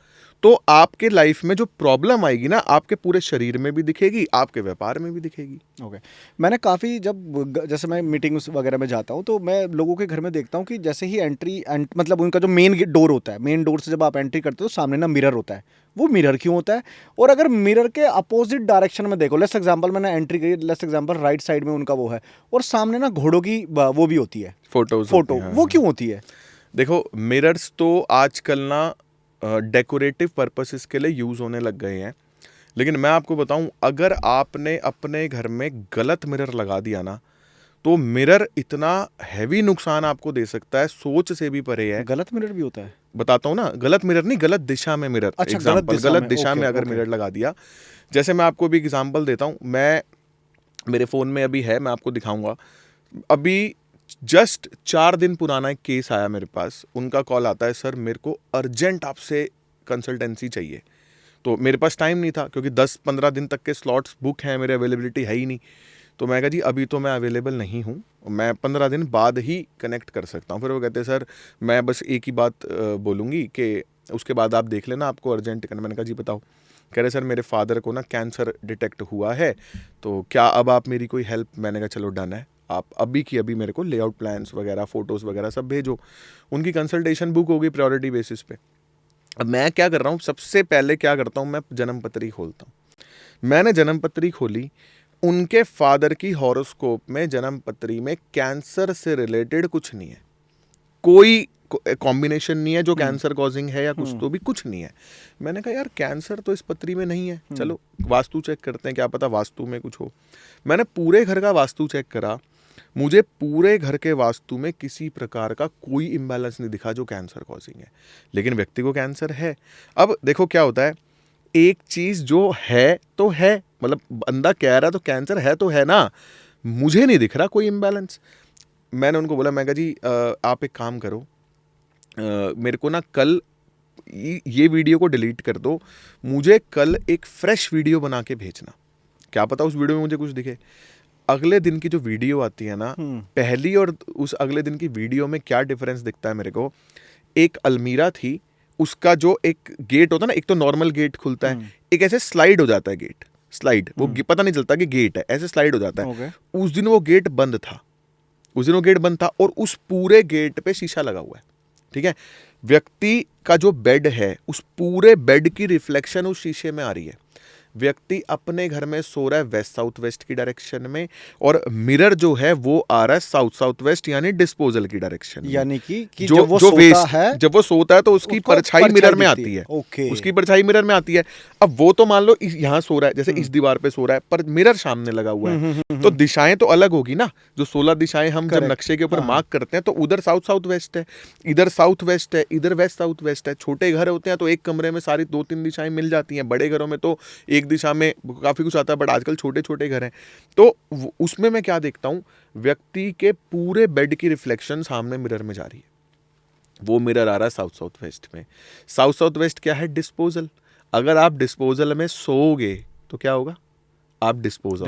तो आपके लाइफ में जो प्रॉब्लम आएगी ना, आपके पूरे शरीर में भी दिखेगी, आपके व्यापार में भी दिखेगी। ओके मैंने काफ़ी जैसे मैं मीटिंग्स वगैरह में जाता हूँ तो मैं लोगों के घर में देखता हूँ कि जैसे ही मतलब उनका जो मेन डोर होता है, मेन डोर से जब आप एंट्री करते हो तो सामने ना मिरर होता है। वो मिरर क्यों होता है? और अगर मिरर के अपोजिट डायरेक्शन में देखो, लेट्स एग्जांपल मैंने एंट्री करी, लेट्स एग्जांपल राइट साइड में उनका वो है और सामने ना घोड़ों की वो भी होती है, फोटो वो क्यों होती है? देखो मिरर्स तो आजकल ना डेकोरेटिव पर्पसेस के लिए यूज़ होने लग गए हैं, लेकिन मैं आपको बताऊं, अगर आपने अपने घर में गलत मिरर लगा दिया ना तो मिरर इतना हैवी नुकसान आपको दे सकता है, सोच से भी परे है। गलत मिरर भी होता है? बताता हूँ ना, गलत मिरर नहीं, गलत दिशा में मिरर। अच्छा, गलत दिशा में अगर मिरर लगा दिया, जैसे मैं आपको भी एग्जाम्पल देता हूँ, मैं मेरे फ़ोन में अभी है, मैं आपको दिखाऊंगा। अभी जस्ट 4 दिन पुराना एक केस आया मेरे पास, उनका कॉल आता है, सर मेरे को अर्जेंट आपसे कंसल्टेंसी चाहिए। तो मेरे पास टाइम नहीं था क्योंकि 10-15 दिन तक के स्लॉट्स बुक हैं, मेरे अवेलेबिलिटी है ही नहीं। तो मैं कहा जी अभी तो मैं अवेलेबल नहीं हूँ, मैं 15 दिन बाद ही कनेक्ट कर सकता हूँ। फिर वो कहते हैं सर मैं बस एक ही बात बोलूँगी कि उसके बाद आप देख लेना, आपको अर्जेंट करना। मैंने कहा जी बताओ। कह रहे सर मेरे फादर को ना कैंसर डिटेक्ट हुआ है, तो क्या अब आप मेरी कोई हेल्प? मैंने कहा चलो डन है, आप अभी की अभी मेरे को लेआउट प्लान्स वगैरह, फ़ोटोज़ वगैरह सब भेजो। उनकी कंसल्टेशन बुक होगी प्रायोरिटी बेसिस पे। अब मैं क्या कर रहा हूँ, सबसे पहले क्या करता हूँ, मैं जन्मपत्री खोलता हूँ। मैंने जन्मपत्री खोली, उनके फादर की हॉरोस्कोप में जन्मपत्री में कैंसर से रिलेटेड कुछ नहीं है, कोई कॉम्बिनेशन नहीं है जो कैंसर कॉजिंग है या कुछ, तो भी कुछ नहीं है। मैंने कहा यार कैंसर तो इस पत्री में नहीं है, चलो वास्तु चेक करते हैं, क्या पता वास्तु में कुछ हो। मैंने पूरे घर का वास्तु चेक करा, मुझे पूरे घर के वास्तु में किसी प्रकार का कोई इम्बैलेंस नहीं दिखा जो कैंसर कॉजिंग है, लेकिन व्यक्ति को कैंसर है। अब देखो क्या होता है, एक चीज़ जो है तो है, मतलब बंदा कह रहा तो कैंसर है तो है ना, मुझे नहीं दिख रहा कोई इम्बैलेंस। मैंने उनको बोला, मैं कहा जी आप एक काम करो, मेरे को ना कल ये वीडियो को डिलीट कर दो, मुझे कल एक फ्रेश वीडियो बना के भेजना, क्या पता उस वीडियो में मुझे कुछ दिखे। अगले दिन की जो वीडियो आती है ना, पहली और उस अगले दिन की वीडियो में क्या डिफरेंस दिखता है मेरे को। एक अलमीरा थी, उसका जो एक गेट होता है ना, एक तो नॉर्मल गेट खुलता है, एक ऐसे स्लाइड हो जाता है गेट, स्लाइड, वो पता नहीं चलता कि गेट है, ऐसे स्लाइड हो जाता है। उस दिन वो गेट बंद था, और उस पूरे गेट पे शीशा लगा हुआ है, ठीक है। व्यक्ति का जो बेड है, उस पूरे बेड की रिफ्लेक्शन उस शीशे में आ रही है। व्यक्ति अपने घर में सो रहा है वेस्ट साउथ वेस्ट की डायरेक्शन में, और मिरर जो है वो आ रहा है साउथ साउथ वेस्ट यानी डिस्पोजल की डायरेक्शन में। यानी कि जब वो सोता है तो उसकी परछाई मिरर में आती है। उसकी परछाई मिरर में आती है। अब वो तो मान लो यहाँ सो रहा है, जैसे इस दीवार पे सो रहा है, पर मिरर सामने लगा हुआ है, तो दिशाएं तो अलग होगी ना। जो 16 दिशाएं हम जब नक्शे के ऊपर मार्क करते हैं, तो उधर साउथ साउथ वेस्ट है, इधर साउथ वेस्ट है, इधर वेस्ट साउथ वेस्ट है। छोटे घर होते हैं तो एक कमरे में सारी 2-3 दिशाएं मिल जाती हैं, बड़े घरों में तो एक दिशा में काफी कुछ आता है, बट आजकल छोटे छोटे घर हैं। तो उसमें मैं क्या देखता हूं, व्यक्ति के पूरे बेड की रिफ्लेक्शन सामने मिरर में जा रही है। वो मिरर आ रहा है साउथ साउथ वेस्ट में। साउथ साउथ वेस्ट क्या है? डिस्पोजल। अगर आप डिस्पोजल में सोओगे तो क्या होगा? आप डिस्पोज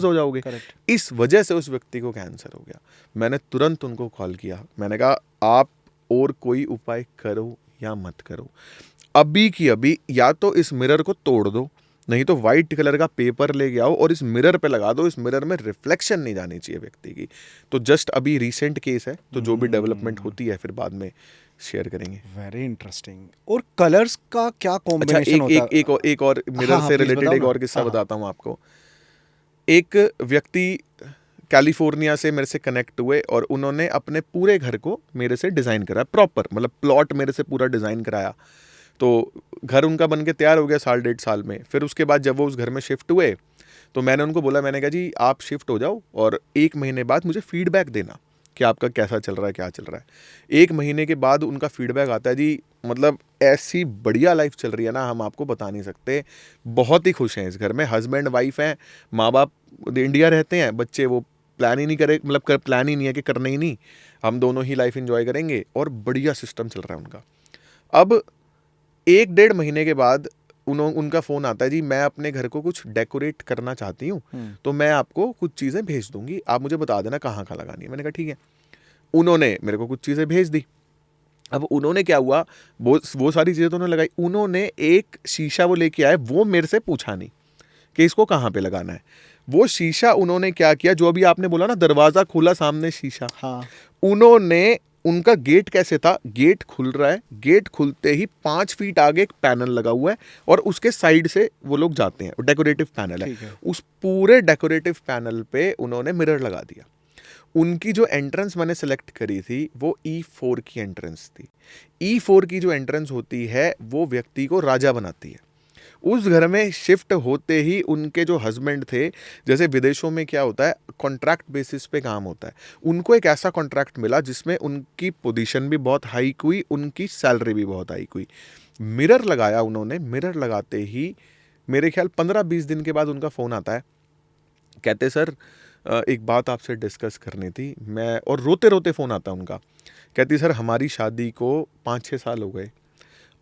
हो जाओगे। इस वजह से उस व्यक्ति को कैंसर हो गया। मैंने तुरंत उनको कॉल किया, मैंने कहा आप और कोई उपाय करो या मत करो, अभी की अभी या तो इस मिरर को तोड़ दो, नहीं तो व्हाइट कलर का पेपर ले आओ और इस मिरर पे लगा दो। इस मिरर में रिफ्लेक्शन नहीं जानी चाहिए व्यक्ति की। तो जस्ट अभी रिसेंट केस है, तो जो भी डेवलपमेंट होती है फिर बाद में शेयर करेंगे। Very interesting. और कलर्स का क्या कॉम्बिनेशन होता है? एक और मिरर से रिलेटेड एक और किस्सा बताता हूँ आपको। एक व्यक्ति कैलिफोर्निया से मेरे से कनेक्ट हुए और उन्होंने अपने पूरे घर को मेरे से डिज़ाइन कराया, प्रॉपर, मतलब प्लॉट मेरे से पूरा डिज़ाइन कराया। तो घर उनका बन के तैयार हो गया 1.5 साल में। फिर उसके बाद जब वो उस घर में शिफ्ट हुए तो मैंने उनको बोला, मैंने कहा जी आप शिफ्ट हो जाओ और 1 महीने बाद मुझे फीडबैक देना कि आपका कैसा चल रहा है, क्या चल रहा है। 1 महीने के बाद उनका फीडबैक आता है जी, मतलब ऐसी बढ़िया लाइफ चल रही है ना, हम आपको बता नहीं सकते। बहुत ही खुश हैं इस घर में, हस्बैंड वाइफ हैं, माँ बाप इंडिया रहते हैं, बच्चे वो प्लान ही नहीं करे, मतलब प्लान ही नहीं है कि करना ही नहीं, हम दोनों ही लाइफ एंजॉय करेंगे, और बढ़िया सिस्टम चल रहा है उनका। अब 1-1.5 महीने के बाद उनका फ़ोन आता है जी, मैं अपने घर को कुछ डेकोरेट करना चाहती हूँ, तो मैं आपको कुछ चीज़ें भेज दूंगी, आप मुझे बता देना कहाँ कहाँ लगानी है। मैंने कहा ठीक है। उन्होंने मेरे को कुछ चीज़ें भेज दी। अब उन्होंने क्या हुआ, वो सारी चीज़ें तो उन्होंने लगाई, उन्होंने एक शीशा वो लेके आए, वो मेरे से पूछा नहीं कि इसको कहाँ पे लगाना है। वो शीशा उन्होंने क्या किया, जो अभी आपने बोला ना दरवाज़ा खुला सामने शीशा, हाँ, उन्होंने, उनका गेट कैसे था, गेट खुल रहा है, गेट खुलते ही 5 फीट आगे एक पैनल लगा हुआ है और उसके साइड से वो लोग जाते हैं, डेकोरेटिव पैनल है। उस पूरे डेकोरेटिव पैनल पे उन्होंने मिरर लगा दिया। उनकी जो एंट्रेंस मैंने सेलेक्ट करी थी वो E4 की एंट्रेंस थी। E4 की जो एंट्रेंस होती है वो व्यक्ति को राजा बनाती है। उस घर में शिफ्ट होते ही उनके जो हस्बैंड थे, जैसे विदेशों में क्या होता है, कॉन्ट्रैक्ट बेसिस पे काम होता है, उनको एक ऐसा कॉन्ट्रैक्ट मिला जिसमें उनकी पोजीशन भी बहुत हाई हुई, उनकी सैलरी भी बहुत हाई हुई। मिरर लगाया उन्होंने, मिरर लगाते ही मेरे ख्याल 15-20 दिन के बाद उनका फ़ोन आता है, कहते सर एक बात आपसे डिस्कस करनी थी। मैं, और रोते रोते फ़ोन आता उनका, कहती सर हमारी शादी को 5-6 साल हो गए,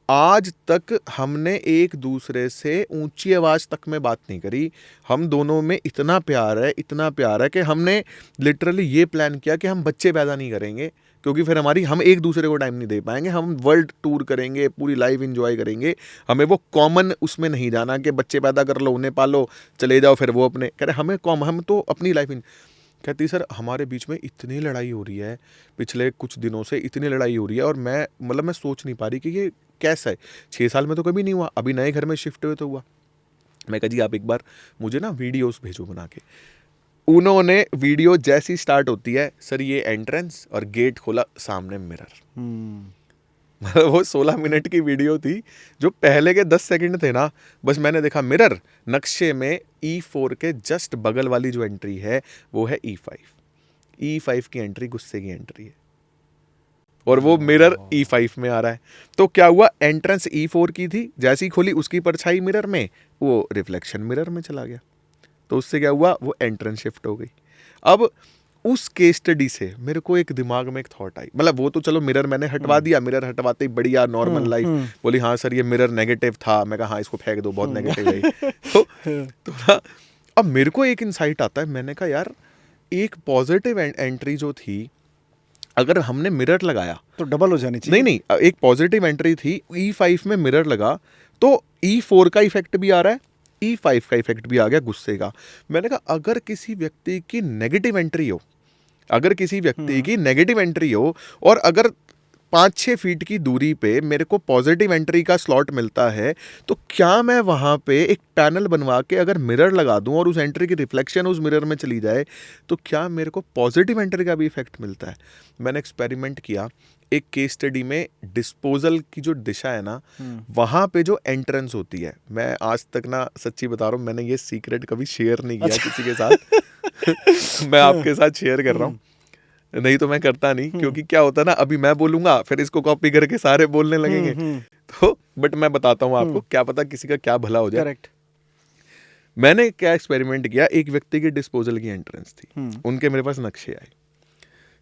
आज तक हमने एक दूसरे से ऊंची आवाज़ तक में बात नहीं करी, हम दोनों में इतना प्यार है, इतना प्यार है कि हमने लिटरली ये प्लान किया कि हम बच्चे पैदा नहीं करेंगे, क्योंकि फिर हम एक दूसरे को टाइम नहीं दे पाएंगे, हम वर्ल्ड टूर करेंगे, पूरी लाइफ एंजॉय करेंगे, हमें वो कॉमन उसमें नहीं जाना कि बच्चे पैदा कर लो, उन्हें पालो, चले जाओ, फिर वो अपने कह रहे हमें हम तो अपनी लाइफ। कहती सर हमारे बीच में इतनी लड़ाई हो रही है, पिछले कुछ दिनों से इतनी लड़ाई हो रही है, और मैं सोच नहीं पा रही कि ये कैसा है, 6 साल में तो कभी नहीं हुआ, अभी नए घर में शिफ्ट हुए तो हुआ। मैं कहा जी आप एक बार मुझे ना वीडियोस भेजो बना के। उन्होंने वीडियो जैसी स्टार्ट होती है, सर ये एंट्रेंस और गेट खोला, सामने मिरर। मतलब वो 16 मिनट की वीडियो थी, जो पहले के 10 सेकंड थे ना, बस मैंने देखा मिरर, नक्शे में E4 के जस्ट बगल वाली जो एंट्री है वो है E5 की एंट्री, गुस्से की एंट्री है, और वो मिरर E5 में आ रहा है। तो क्या हुआ, एंट्रेंस E4 की थी, जैसी खोली उसकी परछाई मिरर में, वो रिफ्लेक्शन मिरर में चला गया, तो उससे क्या हुआ, वो एंट्रेंस शिफ्ट हो गई। अब उस केस स्टडी से मेरे को एक दिमाग में एक थॉट आई, मतलब वो तो चलो मिरर मैंने हटवा दिया, मिरर हटवाते ही बढ़िया नॉर्मल लाइफ, बोली हाँ सर ये मिरर नेगेटिव था, मैं कहा हाँ इसको फेंक दो, बहुत नेगेटिव है। तो ना, अब मेरे को एक इंसाइट आता है, मैंने कहा यार एक पॉजिटिव एंट्री जो थी, अगर हमने मिरर लगाया तो डबल हो जानी चाहिए। नहीं, एक पॉजिटिव एंट्री थी, E5 में मिरर लगा तो E4 का इफेक्ट भी आ रहा है, E5 का इफेक्ट भी आ गया गुस्से का। मैंने कहा अगर किसी व्यक्ति की नेगेटिव एंट्री हो, अगर किसी व्यक्ति की नेगेटिव एंट्री हो, और अगर 5-6 फीट की दूरी पे मेरे को पॉजिटिव एंट्री का स्लॉट मिलता है, तो क्या मैं वहाँ पे एक पैनल बनवा के अगर मिरर लगा दूँ और उस एंट्री की रिफ्लेक्शन उस मिरर में चली जाए, तो क्या मेरे को पॉजिटिव एंट्री का भी इफेक्ट मिलता है। मैंने एक्सपेरिमेंट किया, एक केस स्टडी में डिस्पोजल की जो दिशा है ना, वहाँ पे जो एंट्रेंस होती है, मैं आज तक ना सच्ची बता रहा हूँ, मैंने ये सीक्रेट कभी शेयर नहीं किया किसी के साथ। मैं आपके साथ शेयर कर रहा हूँ, नहीं तो मैं करता नहीं, क्योंकि क्या होता है ना, अभी मैं बोलूंगा फिर इसको कॉपी करके सारे बोलने लगेंगे, तो बट मैं बताता हूँ आपको, क्या पता किसी का क्या भला हो जाए। करेक्ट। मैंने क्या एक्सपेरिमेंट किया, एक व्यक्ति की डिस्पोजल की एंट्रेंस थी, उनके मेरे पास नक्शे आए,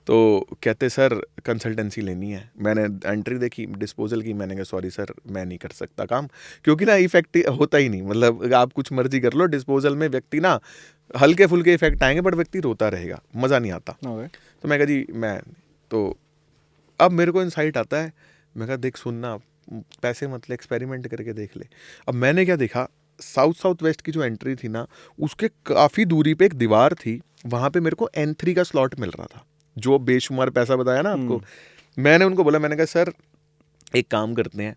तो कहते सर कंसल्टेंसी लेनी है। मैंने एंट्री देखी डिस्पोजल की, मैंने कहा सॉरी सर मैं नहीं कर सकता काम, क्योंकि ना इफेक्ट होता ही नहीं, मतलब आप कुछ मर्जी कर लो, डिस्पोजल में व्यक्ति ना हल्के फुल्के इफेक्ट आएंगे, बट व्यक्ति रोता रहेगा, मज़ा नहीं आता। तो मैं कहा जी मैं, तो अब मेरे को इंसाइट आता है, मैं कहा देख सुनना, पैसे मत ले, एक्सपेरिमेंट करके देख ले। अब मैंने क्या देखा, साउथ वेस्ट की जो एंट्री थी ना, उसके काफ़ी दूरी पे एक दीवार थी, वहाँ पे मेरे को N3 का स्लॉट मिल रहा था, जो बेशुमार पैसा बताया ना आपको। मैंने उनको बोला, मैंने कहा सर एक काम करते हैं,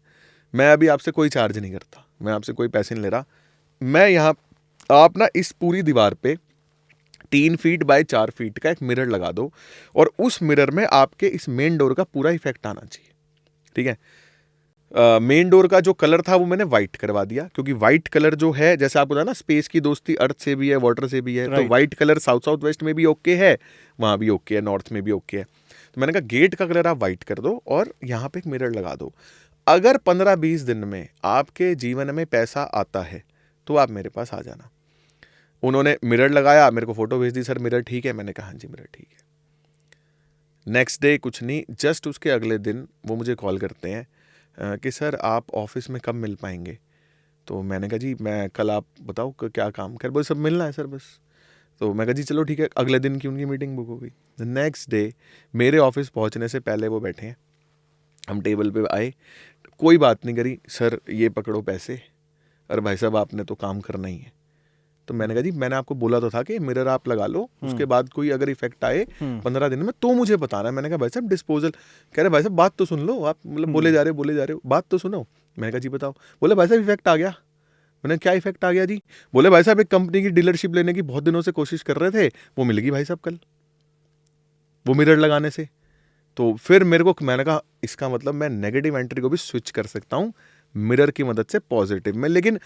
मैं अभी आपसे कोई चार्ज नहीं करता, मैं आपसे कोई पैसे नहीं ले रहा, मैं यहाँ, आप ना इस पूरी दीवार पे 3 फीट बाय 4 फीट का एक मिरर लगा दो, और उस मिरर में आपके इस मेन डोर का पूरा इफेक्ट आना चाहिए, ठीक है। मेन डोर का जो कलर था वो मैंने वाइट करवा दिया, क्योंकि वाइट कलर जो है, जैसे आपको पता ना स्पेस की दोस्ती अर्थ से भी है, वाटर से भी है, तो Right. White colour south south west में भी ओके है, वहाँ भी ओके है, नॉर्थ में भी ओके है। तो मैंने कहा गेट का कलर आप वाइट कर दो और यहाँ पे एक मिरर लगा दो। अगर 15-20 दिन में आपके जीवन में पैसा आता है तो आप मेरे पास आ जाना। उन्होंने मिरर लगाया, मेरे को फोटो भेज दी, सर मिरर ठीक है? मैंने कहा हाँ जी मिरर ठीक है। नेक्स्ट डे कुछ नहीं, जस्ट उसके अगले दिन वो मुझे कॉल करते हैं कि सर आप ऑफिस में कब मिल पाएंगे? तो मैंने कहा जी मैं कल, आप बताओ क्या काम कर, बोले सब मिलना है सर बस। तो मैं कहा जी चलो ठीक है। अगले दिन की उनकी मीटिंग बुक हो गई। नेक्स्ट डे मेरे ऑफिस पहुंचने से पहले वो बैठे हैं, हम टेबल पे आए, कोई बात नहीं करी, सर ये पकड़ो पैसे, और भाई साहब आपने तो काम करना ही है। तो मैंने कहा जी मैंने आपको बोला तो था कि मिरर आप लगा लो, उसके बाद कोई अगर इफेक्ट आए 15 दिन में तो मुझे बताना है। मैंने कहा भाई साहब डिस्पोजल, कह रहे भाई साहब बात तो सुन लो, आप मतलब बोले जा रहे हो, बात तो सुनो। मैंने कहा जी बताओ। बोले भाई साहब इफेक्ट आ गया। मैंने क्या इफेक्ट आ गया जी? बोले भाई साहब एक कंपनी की डीलरशिप लेने की बहुत दिनों से कोशिश कर रहे थे, वो मिल गई भाई साहब कल, वो मिरर लगाने से। तो फिर मेरे को, मैंने कहा इसका मतलब मैं नेगेटिव एंट्री को भी स्विच कर सकता हूँ मिरर की मदद से पॉजिटिव में। लेकिन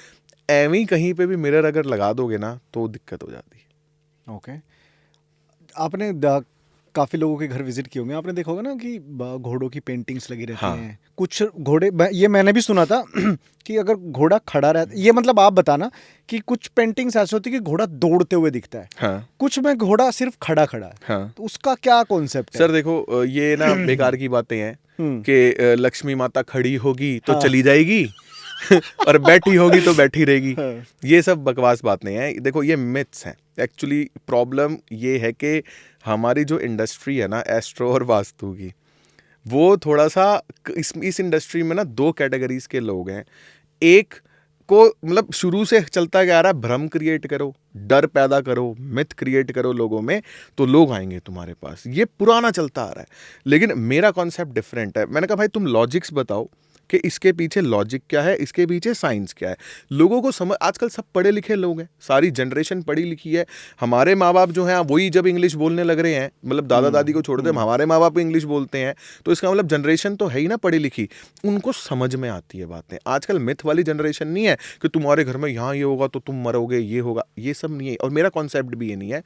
एवं ही कहीं पे भी मिरर अगर लगा दोगे ना तो दिक्कत हो जाती है। ओके। आपने काफ़ी लोगों के घर विजिट किए होंगे, आपने देखा होगा ना कि घोड़ों की पेंटिंग्स लगी रहती हाँ। हैं। कुछ घोड़े, ये मैंने भी सुना था कि अगर घोड़ा खड़ा रहता, ये मतलब आप बताना कि कुछ पेंटिंग्स ऐसी होती है कि घोड़ा दौड़ते हुए दिखता है, हाँ। कुछ में घोड़ा सिर्फ खड़ा खड़ा है। हाँ। तो उसका क्या कॉन्सेप्ट है? सर देखो ये ना बेकार की बातें हैं कि लक्ष्मी माता खड़ी होगी तो हाँ। चली जाएगी और बैठी होगी तो बैठी रहेगी। हाँ। ये सब बकवास बातें हैं। देखो ये मिथ्स हैं। एक्चुअली प्रॉब्लम ये है कि हमारी जो इंडस्ट्री है ना एस्ट्रो और वास्तु की, वो थोड़ा सा इस इंडस्ट्री में ना 2 कैटेगरीज के लोग हैं। एक को मतलब शुरू से चलता क्या आ रहा है, भ्रम क्रिएट करो, डर पैदा करो, मिथ क्रिएट करो लोगों में, तो लोग आएंगे तुम्हारे पास। ये पुराना चलता आ रहा है। लेकिन मेरा कॉन्सेप्ट डिफरेंट है। मैंने कहा भाई तुम लॉजिक्स बताओ कि इसके पीछे लॉजिक क्या है, इसके पीछे साइंस क्या है। लोगों को समझ, आजकल सब पढ़े लिखे लोग हैं, सारी जनरेशन पढ़ी लिखी है। हमारे माँ बाप जो हैं वही जब इंग्लिश बोलने लग रहे हैं, मतलब दादा दादी को छोड़ दे, हमारे माँ बाप इंग्लिश बोलते हैं, तो इसका मतलब जनरेशन तो है ही ना पढ़ी लिखी, उनको समझ में आती है बातें। आजकल मिथ वाली जनरेशन नहीं है कि तुम्हारे घर में यहाँ ये होगा तो तुम मरोगे, ये होगा, ये सब नहीं है। और मेरा कॉन्सेप्ट भी ये नहीं है।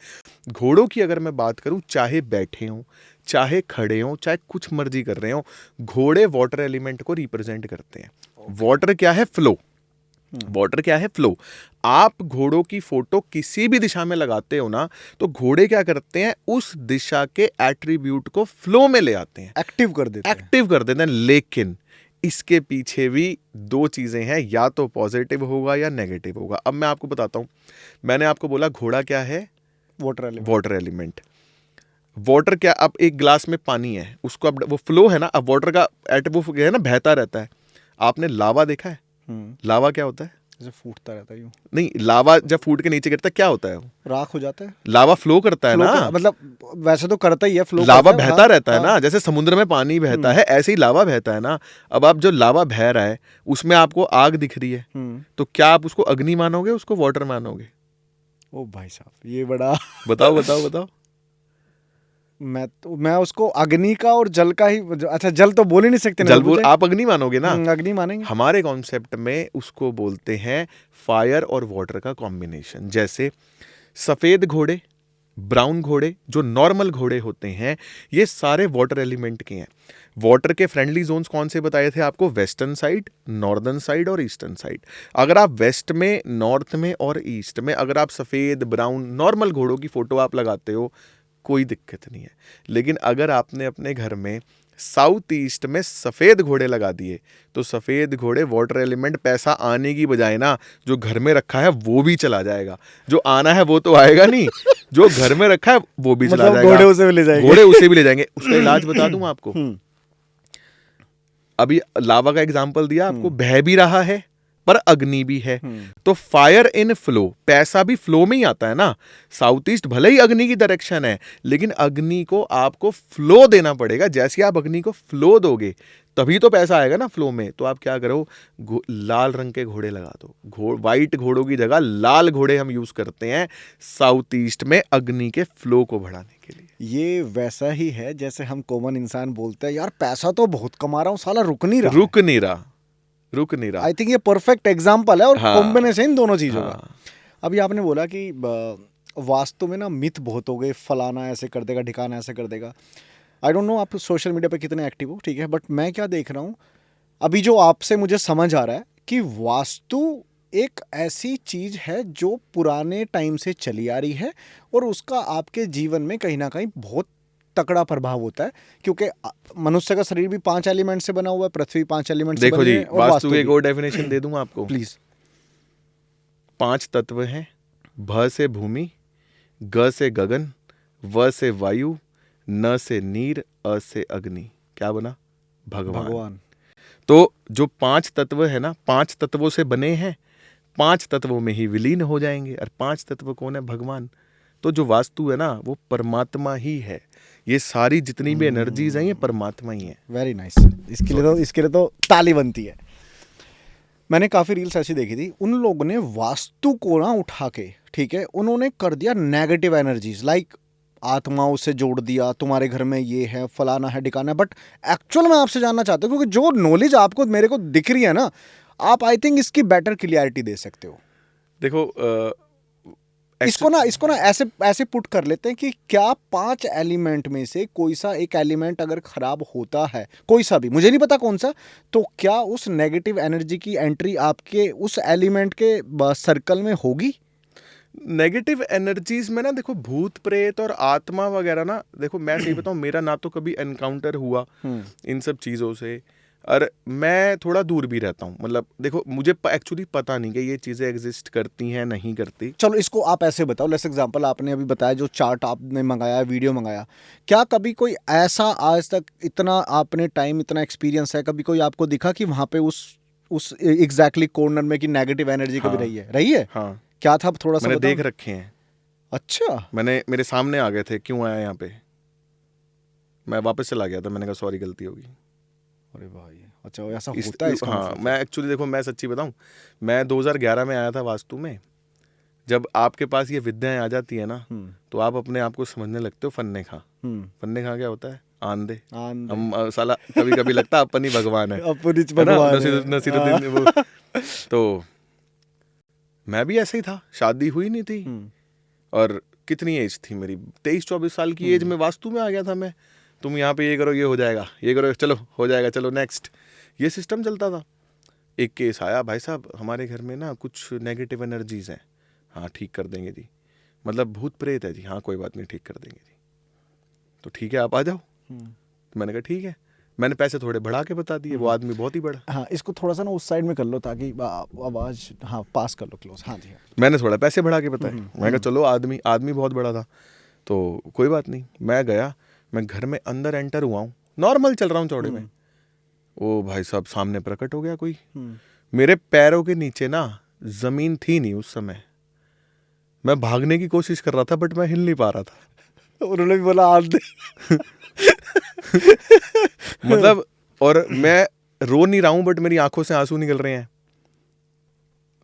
घोड़ों की अगर मैं बात करूँ, चाहे बैठे हों, चाहे खड़े हों, चाहे कुछ मर्जी कर रहे हो, घोड़े वाटर एलिमेंट को रिप्रेजेंट करते हैं। वाटर क्या है? फ्लो। वाटर क्या है? फ्लो। आप घोड़ों की फोटो किसी भी दिशा में लगाते हो ना, तो घोड़े क्या करते हैं, उस दिशा के एट्रीब्यूट को फ्लो में ले आते हैं, एक्टिव कर देते हैं। एक्टिव कर देते हैं। लेकिन इसके पीछे भी 2 चीजें हैं, या तो पॉजिटिव होगा या नेगेटिव होगा। अब मैं आपको बताता हूं। मैंने आपको बोला घोड़ा क्या है? Water element. Water element. Water क्या, अब एक ग्लास में पानी है, उसको अब वो फ्लो है ना, अब वाटर का वो है ना, बहता रहता है। आपने लावा देखा है? लावा क्या होता है? जैसे फूटता रहता है यूं। नहीं, लावा जब फूट के नीचे गिरता है क्या होता है? वो राख हो जाता है। लावा फ्लो करता है ना, मतलब वैसे तो करता ही है, फ्लो लावा करता है, बहता हाँ, रहता है हाँ। ना, जैसे समुद्र में पानी बहता है, ऐसे ही लावा बहता है ना। अब आप जो लावा बह रहा है उसमें आपको आग दिख रही है, तो क्या आप उसको अग्नि मानोगे, उसको वाटर मानोगे? ओ भाई साहब, ये बड़ा बताओ बताओ बताओ। मैं उसको अग्नि का और जल का ही, अच्छा जल तो बोल ही नहीं सकते ना, जल बोल, आप अग्नि मानोगे ना? अग्नि मानेंगे। हमारे कॉन्सेप्ट में उसको बोलते हैं फायर और वाटर का कॉम्बिनेशन। जैसे सफेद घोड़े, ब्राउन घोड़े, जो नॉर्मल घोड़े होते हैं, ये सारे वाटर एलिमेंट के हैं। वाटर के फ्रेंडली जोन्स कौन से बताए थे आपको? वेस्टर्न साइड, नॉर्दर्न साइड और ईस्टर्न साइड। अगर आप वेस्ट में, नॉर्थ में और ईस्ट में अगर आप सफेद, ब्राउन, नॉर्मल घोड़ों की फोटो आप लगाते हो, कोई दिक्कत नहीं है। लेकिन अगर आपने अपने घर में साउथ ईस्ट में सफेद घोड़े लगा दिए, तो सफेद घोड़े वाटर एलिमेंट पैसा आने की बजाय ना, जो घर में रखा है वो भी चला जाएगा। जो आना है वो तो आएगा नहीं, जो घर में रखा है वो भी चला जाएगा। घोड़े उसे भी ले जाएंगे। घोड़े उसे भी ले जाएंगे। उसका इलाज बता दूं आपको। अभी लावा का एग्जांपल दिया आपको, बह भी रहा है पर अग्नि भी है, तो फायर इन फ्लो, पैसा भी फ्लो में ही आता है ना। साउथ ईस्ट भले ही अग्नि की डायरेक्शन है, लेकिन अग्नि को आपको फ्लो देना पड़ेगा। जैसे आप अग्नि को फ्लो दोगे तभी तो पैसा आएगा ना, फ्लो में। तो आप क्या करो, लाल रंग के घोड़े लगा दो। व्हाइट घोड़ों की जगह लाल घोड़े हम यूज करते हैं साउथ ईस्ट में अग्नि के फ्लो को बढ़ाने के लिए। ये वैसा ही है जैसे हम कॉमन इंसान बोलते हैं, यार पैसा तो बहुत कमा रहा हूँ, साला रुक नहीं रहा। रुक नहीं रहा। रुक नहीं रहा। आई थिंक ये परफेक्ट एग्जाम्पल है और हाँ, कॉम्बिनेशन इन दोनों चीजों का। हाँ, अभी आपने बोला कि वास्तु में ना मिथ बहुत हो गए, फलाना ऐसे कर देगा, ढिकाना ऐसे कर देगा। आई डोंट नो आप सोशल मीडिया पे कितने एक्टिव हो, ठीक है, बट मैं क्या देख रहा हूँ अभी जो आपसे मुझे समझ आ रहा है कि वास्तु एक ऐसी चीज है जो पुराने टाइम से चली आ रही है और उसका आपके जीवन में कहीं ना कहीं बहुत तकड़ा प्रभाव होता है, क्योंकि मनुष्य का शरीर भी 5 एलिमेंट से बना हुआ है, पृथ्वी 5 एलिमेंट से देखो बनी जी, है और वास्तु की एक भी। और डेफिनेशन दे दूंगा आपको। प्लीज। 5 तत्व हैं, भ से भूमि, ग से गगन, व से वायु, न से नीर, अ से अग्नि। क्या बना? भगवान। तो जो 5 तत्व है ना, 5 तत्वों से बने हैं, 5 तत्वों में ही विलीन हो जाएंगे। और 5 तत्व कौन है? भगवान। तो जो वास्तु है ना, वो परमात्मा ही है। ये सारी जितनी भी एनर्जीज हैं, ये परमात्मा ही है। Very nice. इसके लिए तो ताली बनती है। मैंने काफ़ी रील्स ऐसी देखी थी, उन लोगों ने वास्तु को ना उठा के, ठीक है, उन्होंने कर दिया नेगेटिव एनर्जीज, लाइक आत्माओं से जोड़ दिया, तुम्हारे घर में ये है, फलाना है, डिकाना है। बट एक्चुअल में आपसे जानना चाहता हूँ, क्योंकि जो नॉलेज आपको मेरे को दिख रही है ना, आप आई थिंक इसकी बेटर क्लियरिटी दे सकते हो। देखो इसको ना ऐसे पुट कर लेते हैं कि क्या 5 एलिमेंट में से कोई सा एक एलिमेंट अगर खराब होता है, कोई सा भी, मुझे नहीं पता कौन सा, तो क्या उस नेगेटिव एनर्जी की एंट्री आपके उस एलिमेंट के सर्कल में होगी? नेगेटिव एनर्जीज में ना, देखो भूत प्रेत और आत्मा वगैरह ना, देखो मैं सही बताऊं, मेरा ना तो कभी एनकाउंटर हुआ इन सब चीज़ों से, और मैं थोड़ा दूर भी रहता हूँ। मतलब देखो, मुझे एक्चुअली पता नहीं कि ये चीज़ें एग्जिस्ट करती हैं नहीं करती। चलो इसको आप ऐसे बताओ, लेट्स एग्जांपल, आपने अभी बताया जो चार्ट आपने मंगाया, वीडियो मंगाया, क्या कभी कोई ऐसा आज तक इतना आपने टाइम, इतना एक्सपीरियंस है, कभी कोई आपको दिखा कि वहाँ पे उस एग्जैक्टली कॉर्नर में कि नेगेटिव एनर्जी कभी रही है? हाँ, क्या था, थोड़ा सा मैंने बताओ। देख रखे हैं। अच्छा। मेरे सामने आ गए थे, क्यों आया यहाँ पे, मैं वापस चला गया था, मैंने कहा सॉरी गलती होगी। अरे भाई, अच्छा ऐसा होता है इसका हाँ, मतलब? मैं एक्चुअली देखो, मैं सच्ची बताऊं, मैं 2011 में आया था वास्तु में। जब आपके पास ये विद्याएं आ जाती है ना, तो आप अपने आप को समझने लगते हो फन्ने खा। फन्ने खा क्या होता है? आंधे। हम साला कभी कभी लगता है अपन ही भगवान है, नसीरुद्दीन वो। तो मैं भी ऐसे ही था, शादी हुई नहीं थी, और कितनी एज थी मेरी, 23-24 साल की एज में वास्तु में आ गया था मैं। तुम यहाँ पे ये करो, ये हो जाएगा, ये करो, चलो हो जाएगा, चलो नेक्स्ट, ये सिस्टम चलता था। एक केस आया, भाई साहब हमारे घर में ना कुछ नेगेटिव एनर्जीज हैं। हाँ ठीक कर देंगे जी, मतलब भूत प्रेत है जी। हाँ कोई बात नहीं, ठीक कर देंगे जी। तो ठीक है, आप आ जाओ। तो मैंने कहा ठीक है, मैंने पैसे थोड़े बढ़ा के बता दिए, वो आदमी बहुत ही बड़ा। हाँ, इसको थोड़ा सा ना उस साइड में कर लो ताकि आवाज, हाँ पास कर लो क्लोज। हाँ जी, हाँ। मैंने थोड़ा पैसे बढ़ा के बताए। मैंने कहा चलो, आदमी बहुत बड़ा था, तो कोई बात नहीं। मैं गया, मैं घर में अंदर एंटर हुआ हूँ, नॉर्मल चल रहा हूँ चौड़े में। ओ भाई साहब, सामने प्रकट हो गया कोई। मेरे पैरों के नीचे ना जमीन थी नहीं उस समय। मैं भागने की कोशिश कर रहा था, बट मैं हिल नहीं पा रहा था। उन्होंने भी बोला हाथ दे। मतलब, और मैं रो नहीं रहा हूं, बट मेरी आंखों से आंसू निकल रहे हैं,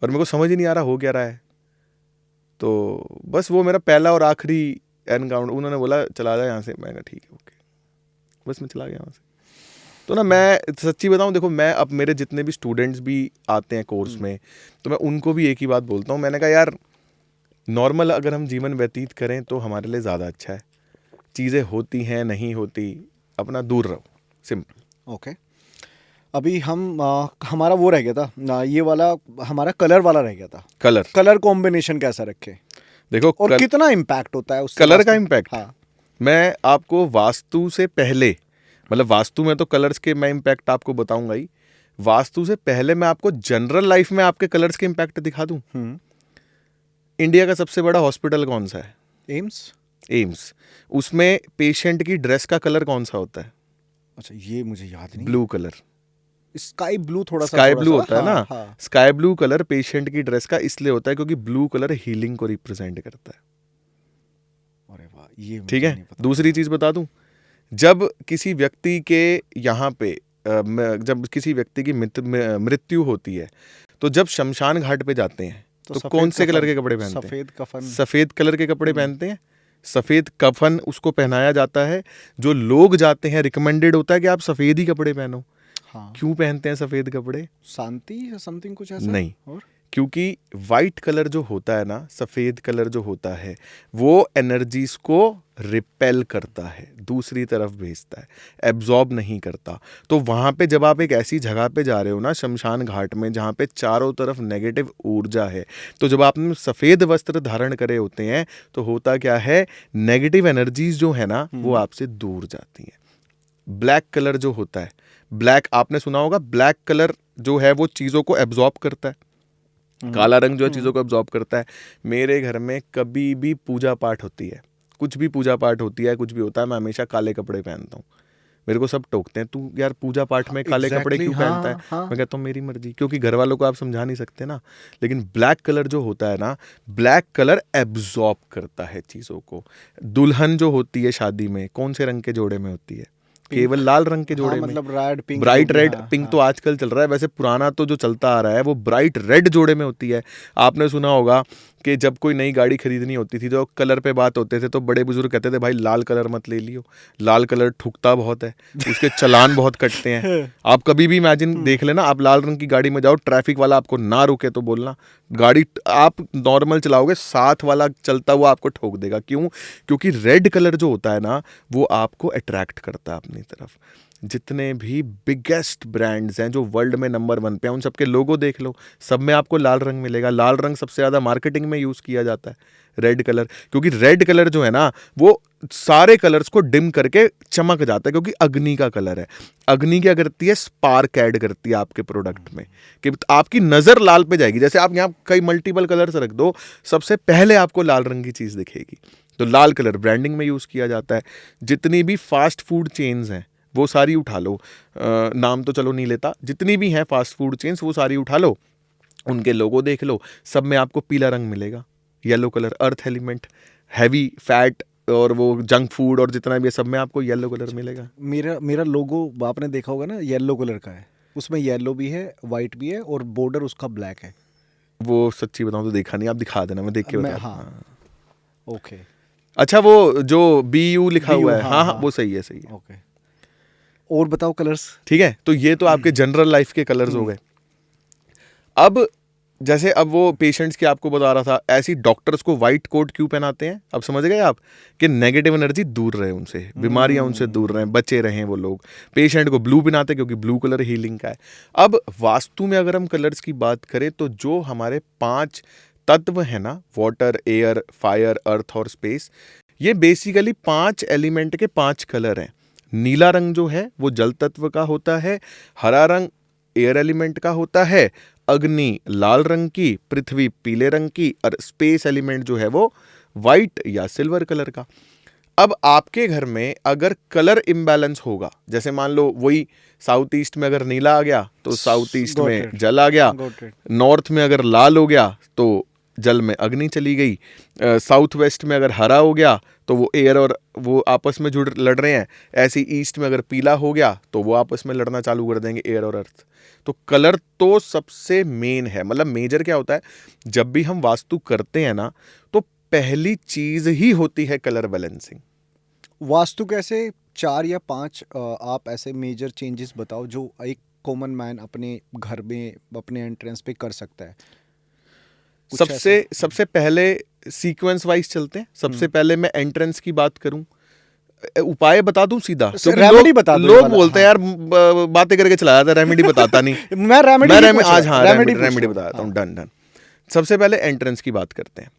और मेरे को समझ ही नहीं आ रहा हो क्या रहा है। तो बस वो मेरा पहला और आखिरी एनकाउंटर। उन्होंने बोला चला जाए यहाँ से, मैं कहा ठीक है, ओके, बस मैं चला गया वहाँ से। तो ना, मैं सच्ची बताऊं, देखो मैं अब मेरे जितने भी स्टूडेंट्स भी आते हैं कोर्स में, तो मैं उनको भी एक ही बात बोलता हूँ। मैंने कहा यार, नॉर्मल अगर हम जीवन व्यतीत करें तो हमारे लिए ज़्यादा अच्छा है। चीज़ें होती हैं, नहीं होती, अपना दूर रहो, सिंपल। ओके। अभी हमारा वो रह गया था, ये वाला हमारा कलर वाला रह गया था। कलर कॉम्बिनेशन कैसा रखे, देखो, और कितना इम्पैक्ट होता है उससे? कलर का इम्पैक्ट। हाँ। मैं आपको वास्तु से पहले, मतलब वास्तु में तो कलर्स के मैं इम्पैक्ट आपको बताऊंगा ही, वास्तु से पहले मैं आपको जनरल लाइफ में आपके कलर्स के इम्पैक्ट दिखा दूं। इंडिया का सबसे बड़ा हॉस्पिटल कौन सा है? एम्स। उसमें पेशेंट की ड्रेस का कलर कौन सा होता है? अच्छा, ये मुझे याद नहीं। ब्लू कलर, स्काई ब्लू, थोड़ा सा स्काई ब्लू होता है ना। हाँ। स्काई ब्लू कलर पेशेंट की ड्रेस का इसलिए होता है क्योंकि ब्लू कलर हीलिंग को रिप्रेजेंट करता है। अरे वाह, ये ठीक है। दूसरी चीज बता दूं, जब किसी व्यक्ति के यहाँ पे जब किसी व्यक्ति की मृत्यु होती है, तो जब शमशान घाट पे जाते हैं तो कौन से कलर के कपड़े पहनते हैं? सफेद कफन। सफेद कलर के कपड़े पहनते हैं। सफेद कफन उसको पहनाया जाता है। जो लोग जाते हैं, रिकमेंडेड होता है कि आप सफेद ही कपड़े पहनो। हाँ। क्यों पहनते हैं सफेद कपड़े? शांति या समथिंग कुछ ऐसा? नहीं, और क्योंकि वाइट कलर जो होता है ना, सफ़ेद कलर जो होता है, वो एनर्जीज को रिपेल करता है, दूसरी तरफ भेजता है, एब्जॉर्ब नहीं करता। तो वहाँ पे जब आप एक ऐसी जगह पे जा रहे हो ना, शमशान घाट में, जहाँ पे चारों तरफ नेगेटिव ऊर्जा है, तो जब आपने सफ़ेद वस्त्र धारण करे होते हैं तो होता क्या है, नेगेटिव एनर्जीज जो है ना वो आपसे दूर जाती हैं। ब्लैक कलर जो होता है, ब्लैक आपने सुना होगा, ब्लैक कलर जो है वो चीज़ों को एब्जॉर्ब करता है, काला रंग जो है चीज़ों को एब्जॉर्ब करता है। मेरे घर में कभी भी पूजा पाठ होती है, कुछ भी पूजा पाठ होती है, कुछ भी होता है, मैं हमेशा काले कपड़े पहनता हूँ। मेरे को सब टोकते हैं, तू यार पूजा पाठ में काले कपड़े क्यों पहनता है? हाँ। मैं कहता हूँ मेरी मर्जी, क्योंकि घर वालों को आप समझा नहीं सकते ना। लेकिन ब्लैक कलर जो होता है ना, ब्लैक कलर एब्जॉर्ब करता है चीज़ों को। दुल्हन जो होती है शादी में, कौन से रंग के जोड़े में होती है? केवल लाल रंग के जोड़े में, मतलब red pink, bright red, pink तो आजकल चल रहा है, वैसे पुराना तो जो चलता आ रहा है वो ब्राइट रेड जोड़े में होती है। आपने सुना होगा कि जब कोई नई गाड़ी खरीदनी होती थी तो कलर पे बात होते थे, तो बड़े बुजुर्ग कहते थे भाई लाल कलर मत ले लियो, लाल कलर ठुकता बहुत है, उसके चालान बहुत कटते हैं। आप कभी भी इमेजिन देख लेना, आप लाल रंग की गाड़ी में जाओ, ट्रैफिक वाला आपको ना रुके तो बोलना, गाड़ी आप नॉर्मल चलाओगे, साथ वाला चलता हुआ आपको ठोक देगा। क्यों? क्योंकि रेड कलर जो होता है ना वो आपको अट्रैक्ट करता है अपनी तरफ। जितने भी बिगेस्ट ब्रांड्स हैं जो वर्ल्ड में नंबर 1 पे हैं, उन सबके लोगो देख लो, सब में आपको लाल रंग मिलेगा। लाल रंग सबसे ज़्यादा मार्केटिंग में यूज़ किया जाता है, रेड कलर, क्योंकि रेड कलर जो है ना वो सारे कलर्स को डिम करके चमक जाता है, क्योंकि अग्नि का कलर है। अग्नि क्या करती है? स्पार्क ऐड करती है आपके प्रोडक्ट में, कि आपकी नज़र लाल पे जाएगी। जैसे आप यहाँ कई मल्टीपल कलर्स रख दो, सबसे पहले आपको लाल रंग की चीज़ दिखेगी। तो लाल कलर ब्रांडिंग में यूज़ किया जाता है। जितनी भी फास्ट फूड चेन्स हैं वो सारी उठा लो, नाम तो चलो नहीं लेता, जितनी भी हैं फास्ट फूड चेन्स वो सारी उठा लो, उनके लोगो देख लो, सब में आपको पीला रंग मिलेगा, yellow colour, earth element, heavy fat और वो जंक फूड और जितना भी है सब में आपको येलो कलर मिलेगा। मेरा लोगो आपने देखा होगा ना, येलो कलर का है, उसमें येलो भी है, वाइट भी है, और बॉर्डर उसका ब्लैक है। वो सच्ची बताऊं तो देखा नहीं, आप दिखा देना, मैं देख के बता। हाँ, ओके। अच्छा, वो जो BU लिखा हुआ है, हाँ हाँ, हाँ। वो सही है, सही है। ओके, और बताओ कलर्स। ठीक है, तो ये तो आपके जनरल लाइफ के कलर्स हो गए। अब जैसे अब वो पेशेंट्स की आपको बता रहा था, ऐसी डॉक्टर्स को वाइट कोट क्यों पहनाते हैं? अब समझ गए आप कि नेगेटिव एनर्जी दूर रहे उनसे, बीमारियां उनसे दूर रहें, बचे रहें वो लोग। पेशेंट को ब्लू पहनाते क्योंकि ब्लू कलर हीलिंग का है। अब वास्तु में अगर हम कलर्स की बात करें तो जो हमारे 5 तत्व हैं ना, वाटर, एयर, फायर, अर्थ और स्पेस, ये बेसिकली 5 एलिमेंट के 5 कलर हैं। नीला रंग जो है वो जल तत्व का होता है, हरा रंग एयर एलिमेंट का होता है, अग्नि लाल रंग की, पृथ्वी पीले रंग की, और स्पेस एलिमेंट जो है वो वाइट या सिल्वर कलर का। अब आपके घर में अगर कलर इम्बैलेंस होगा, जैसे मान लो वही साउथ ईस्ट में अगर नीला आ गया तो साउथ ईस्ट में जल आ गया, नॉर्थ में अगर लाल हो गया तो जल में अग्नि चली गई, साउथ वेस्ट में अगर हरा हो गया तो वो एयर और वो आपस में लड़ रहे हैं, ऐसे ईस्ट में अगर पीला हो गया तो वो आपस में लड़ना चालू कर देंगे, एयर और अर्थ। तो कलर तो सबसे मेन है, मतलब मेजर क्या होता है, जब भी हम वास्तु करते हैं ना तो पहली चीज ही होती है कलर बैलेंसिंग। वास्तु कैसे 4 या 5 आप ऐसे मेजर चेंजेस बताओ जो एक कॉमन मैन अपने घर में अपने एंट्रेंस पे कर सकता है। सबसे पहले सीक्वेंस वाइज चलते हैं। सबसे पहले मैं एंट्रेंस की बात करूं, उपाय बता दूं सीधा, रेमेडी बता दो। लोग बोलते हैं यार बातें करके चला जाता है, रेमेडी बताता नहीं। मैं रेमेडी आज हाँ रेमेडी बताता हूँ। डन। सबसे पहले एंट्रेंस की बात करते हैं।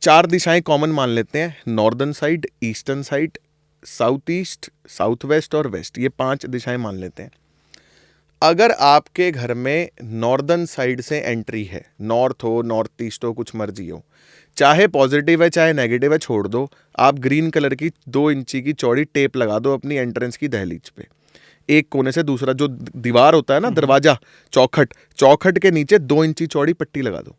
4 दिशाएं कॉमन मान लेते हैं, northern side, eastern side, south east, south west और वेस्ट, ये 5 दिशाएं मान लेते हैं। अगर आपके घर में नॉर्दर्न साइड से एंट्री है, नॉर्थ हो, नॉर्थ ईस्ट हो, कुछ मर्जी हो, चाहे पॉजिटिव है चाहे नेगेटिव है, छोड़ दो, आप ग्रीन कलर की 2 इंची की चौड़ी टेप लगा दो अपनी एंट्रेंस की दहलीज पे, एक कोने से दूसरा, जो दीवार होता है ना, दरवाजा, चौखट के नीचे 2 इंची चौड़ी पट्टी लगा दो।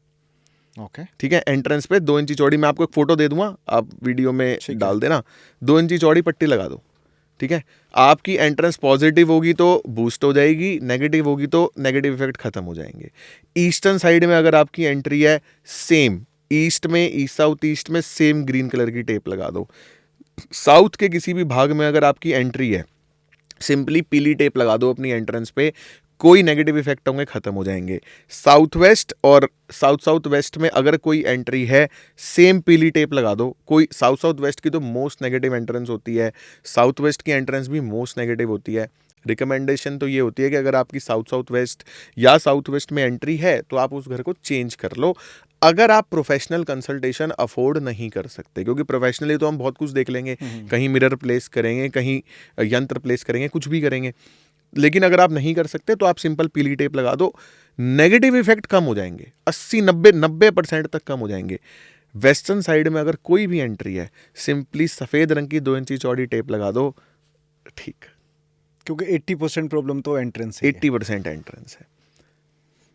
ओके, ठीक है, एंट्रेंस पे 2 इंची चौड़ी, मैं आपको एक फोटो दे दूंगा, आप वीडियो में डाल देना, 2 इंची चौड़ी पट्टी लगा दो। ठीक है, आपकी एंट्रेंस पॉजिटिव होगी तो बूस्ट हो जाएगी, नेगेटिव होगी तो नेगेटिव इफेक्ट खत्म हो जाएंगे। ईस्टर्न साइड में अगर आपकी एंट्री है, सेम ईस्ट में, ईस्ट साउथ ईस्ट में सेम ग्रीन कलर की टेप लगा दो। साउथ के किसी भी भाग में अगर आपकी एंट्री है, सिंपली पीली टेप लगा दो अपनी एंट्रेंस पे, कोई नेगेटिव इफेक्ट होंगे खत्म हो जाएंगे। साउथ वेस्ट और साउथ वेस्ट में अगर कोई एंट्री है, सेम पीली टेप लगा दो। कोई साउथ वेस्ट की तो मोस्ट नेगेटिव एंट्रेंस होती है, साउथ वेस्ट की एंट्रेंस भी मोस्ट नेगेटिव होती है। रिकमेंडेशन तो ये होती है कि अगर आपकी साउथ वेस्ट या साउथ वेस्ट में एंट्री है तो आप उस घर को चेंज कर लो, अगर आप प्रोफेशनल कंसल्टेशन अफोर्ड नहीं कर सकते। क्योंकि प्रोफेशनली तो हम बहुत कुछ देख लेंगे, कहीं मिरर प्लेस करेंगे, कहीं यंत्र प्लेस करेंगे, कुछ भी करेंगे, लेकिन अगर आप नहीं कर सकते तो आप सिंपल पीली टेप लगा दो, नेगेटिव इफेक्ट कम हो जाएंगे, 80-90% तक कम हो जाएंगे। वेस्टर्न साइड में अगर कोई भी एंट्री है, सिंपली सफ़ेद रंग की 2 इंची चौड़ी टेप लगा दो, ठीक। क्योंकि 80% प्रॉब्लम तो एंट्रेंस है, 80% एंट्रेंस है।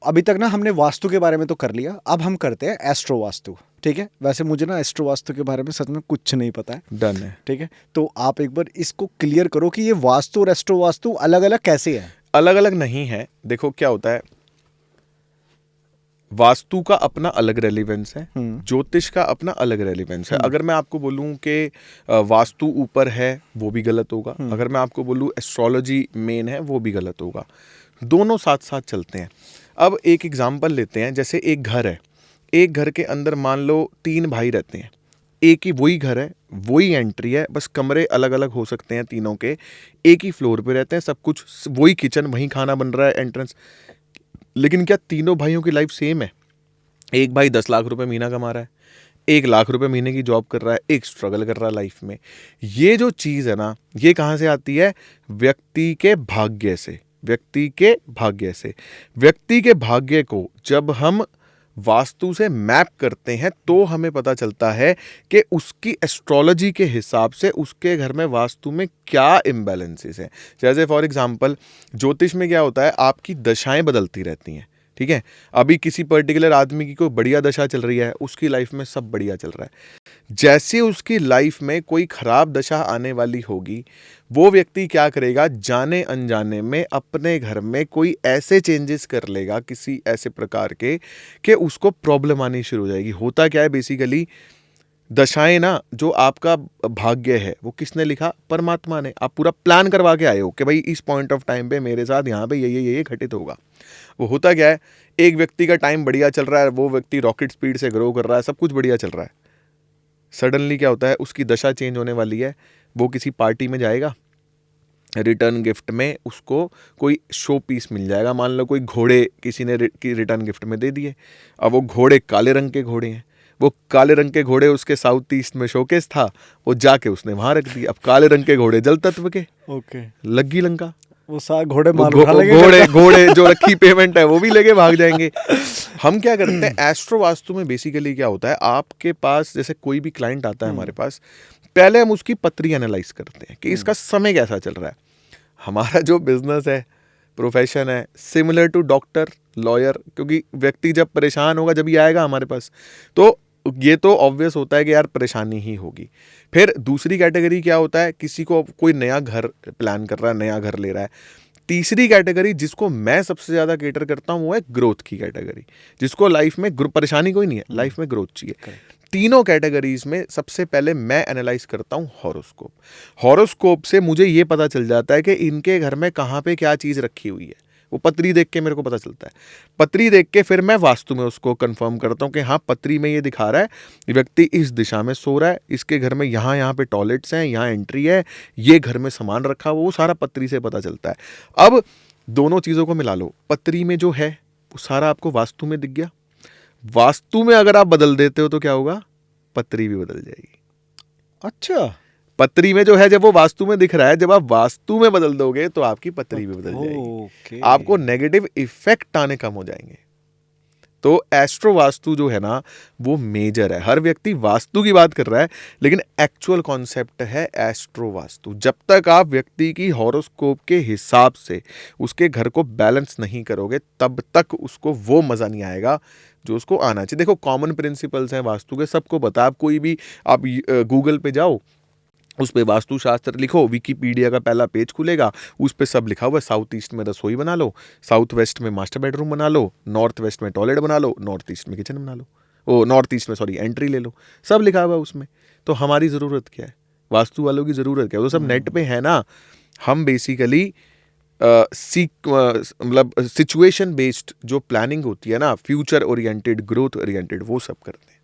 अभी तक ना हमने वास्तु के बारे में तो कर लिया, अब हम करते हैं एस्ट्रो वास्तु। ठीक है, वैसे मुझे ना एस्ट्रो वास्तु के बारे में सच में कुछ नहीं पता है। डन है। ठीक है, तो आप एक बार इसको क्लियर करो कि ये वास्तु और एस्ट्रो वास्तु अलग अलग कैसे है। अलग अलग नहीं है। देखो क्या होता है, वास्तु का अपना अलग रेलिवेंस है, ज्योतिष का अपना अलग रेलिवेंस है। अगर मैं आपको बोलूं कि वास्तु ऊपर है, वो भी गलत होगा। अगर मैं आपको बोलूं एस्ट्रोलॉजी मेन है, वो भी गलत होगा। दोनों साथ साथ चलते हैं। अब एक एग्जांपल लेते हैं, जैसे एक घर है, एक घर के अंदर मान लो 3 भाई रहते हैं, एक ही वही घर है, वही एंट्री है, बस कमरे अलग अलग हो सकते हैं तीनों के, एक ही फ्लोर पे रहते हैं, सब कुछ वही किचन, वही खाना बन रहा है, एंट्रेंस, लेकिन क्या तीनों भाइयों की लाइफ सेम है? एक भाई 10 लाख रुपए महीना कमा रहा है, 1 लाख रुपए महीने की जॉब कर रहा है, एक स्ट्रगल कर रहा है लाइफ में। ये जो चीज़ है ना, ये कहाँ से आती है? व्यक्ति के भाग्य से। व्यक्ति के भाग्य से। व्यक्ति के भाग्य को जब हम वास्तु से मैप करते हैं तो हमें पता चलता है कि उसकी एस्ट्रोलॉजी के हिसाब से उसके घर में वास्तु में क्या इम्बैलेंसेस हैं। जैसे फॉर एग्जांपल ज्योतिष में क्या होता है, आपकी दशाएं बदलती रहती हैं। ठीक है, अभी किसी पर्टिकुलर आदमी की कोई बढ़िया दशा चल रही है, उसकी लाइफ में सब बढ़िया चल रहा है। जैसे उसकी लाइफ में कोई खराब दशा आने वाली होगी, वो व्यक्ति क्या करेगा, जाने अनजाने में अपने घर में कोई ऐसे चेंजेस कर लेगा किसी ऐसे प्रकार के कि उसको प्रॉब्लम आनी शुरू हो जाएगी। होता क्या है बेसिकली, दशाएं ना, जो आपका भाग्य है वो किसने लिखा? परमात्मा ने। आप पूरा प्लान करवा के आए हो कि भाई इस पॉइंट ऑफ टाइम पे मेरे साथ यहाँ पे ये घटित होगा। वो होता क्या है, एक व्यक्ति का टाइम बढ़िया चल रहा है, वो व्यक्ति रॉकेट स्पीड से ग्रो कर रहा है, सब कुछ बढ़िया चल रहा है। सडनली क्या होता है, उसकी दशा चेंज होने वाली है, वो किसी पार्टी में जाएगा, रिटर्न गिफ्ट में उसको कोई शो पीस मिल जाएगा। मान लो कोई घोड़े किसी ने रिटर्न गिफ्ट में दे दिए। अब वो घोड़े काले रंग के घोड़े हैं, वो काले रंग के घोड़े उसके साउथ ईस्ट में शोकेस था, वो जाके उसने वहां रख दिया। अब काले रंग के घोड़े जल तत्व के, ओके, लग्गी लंका, वो घोड़े घोड़े जो रखी पेमेंट है वो भी लेके भाग जाएंगे। हम क्या करते हैं, एस्ट्रो वास्तु में बेसिकली क्या होता है, आपके पास जैसे कोई भी क्लाइंट आता है हमारे पास, पहले हम उसकी पत्री एनालाइज करते हैं कि इसका समय कैसा चल रहा है। हमारा जो बिजनेस है, प्रोफेशन है, सिमिलर टू डॉक्टर, लॉयर, क्योंकि व्यक्ति जब परेशान होगा जब ही आएगा हमारे पास, तो ये तो ऑब्वियस होता है कि यार परेशानी ही होगी। फिर दूसरी कैटेगरी क्या होता है, किसी को कोई नया घर प्लान कर रहा है, नया घर ले रहा है। तीसरी कैटेगरी जिसको मैं सबसे ज़्यादा केटर करता हूँ वो है ग्रोथ की कैटेगरी, जिसको लाइफ में परेशानी कोई नहीं है, लाइफ में ग्रोथ चाहिए। तीनों कैटेगरीज में सबसे पहले मैं एनालाइज करता हूँ हॉरोस्कोप। हॉरोस्कोप से मुझे ये पता चल जाता है कि इनके घर में कहाँ पे क्या चीज़ रखी हुई है, वो पत्री देख के मेरे को पता चलता है। पत्री देख के फिर मैं वास्तु में उसको कंफर्म करता हूँ कि हाँ, पत्री में ये दिखा रहा है व्यक्ति इस दिशा में सो रहा है, इसके घर में यहाँ पे टॉयलेट्स हैं, यहाँ एंट्री है, ये घर में सामान रखा हुआ, वो सारा पत्री से पता चलता है। अब दोनों चीज़ों को मिला लो, पत्री में जो है वो सारा आपको वास्तु में दिख गया, वास्तु में अगर आप बदल देते हो तो क्या होगा, पत्री भी बदल जाएगी। अच्छा, पत्री में जो है जब वो वास्तु में दिख रहा है, जब आप वास्तु में बदल दोगे तो आपकी पत्री भी बदल जाएगी। आपको नेगेटिव इफेक्ट आने कम हो जाएंगे। तो एस्ट्रो वास्तु जो है ना, वो मेजर है। हर व्यक्ति वास्तु की बात कर रहा है, लेकिन एक्चुअल कॉन्सेप्ट है एस्ट्रो वास्तु। जब तक आप व्यक्ति की हॉरोस्कोप के हिसाब से उसके घर को बैलेंस नहीं करोगे, तब तक उसको वो मजा नहीं आएगा जो उसको आना चाहिए। देखो, कॉमन प्रिंसिपल्स हैं वास्तु के, सबको पता है। आप कोई भी आप गूगल पे जाओ, उस पे वास्तुशास्त्र लिखो, विकीपीडिया का पहला पेज खुलेगा, उस पे सब लिखा हुआ है। साउथ ईस्ट में रसोई बना लो, साउथ वेस्ट में मास्टर बेडरूम बना लो, नॉर्थ वेस्ट में टॉयलेट बना लो, नॉर्थ ईस्ट में किचन बना लो, ओ नॉर्थ ईस्ट में सॉरी एंट्री ले लो, सब लिखा हुआ है उसमें। तो हमारी ज़रूरत क्या है, वास्तु वालों की ज़रूरत क्या है, वो सब नेट पे है ना। हम बेसिकली मतलब सिचुएशन बेस्ड जो प्लानिंग होती है ना, फ्यूचर ओरिएंटेड, ग्रोथ ओरिएंटेड, वो सब करते हैं।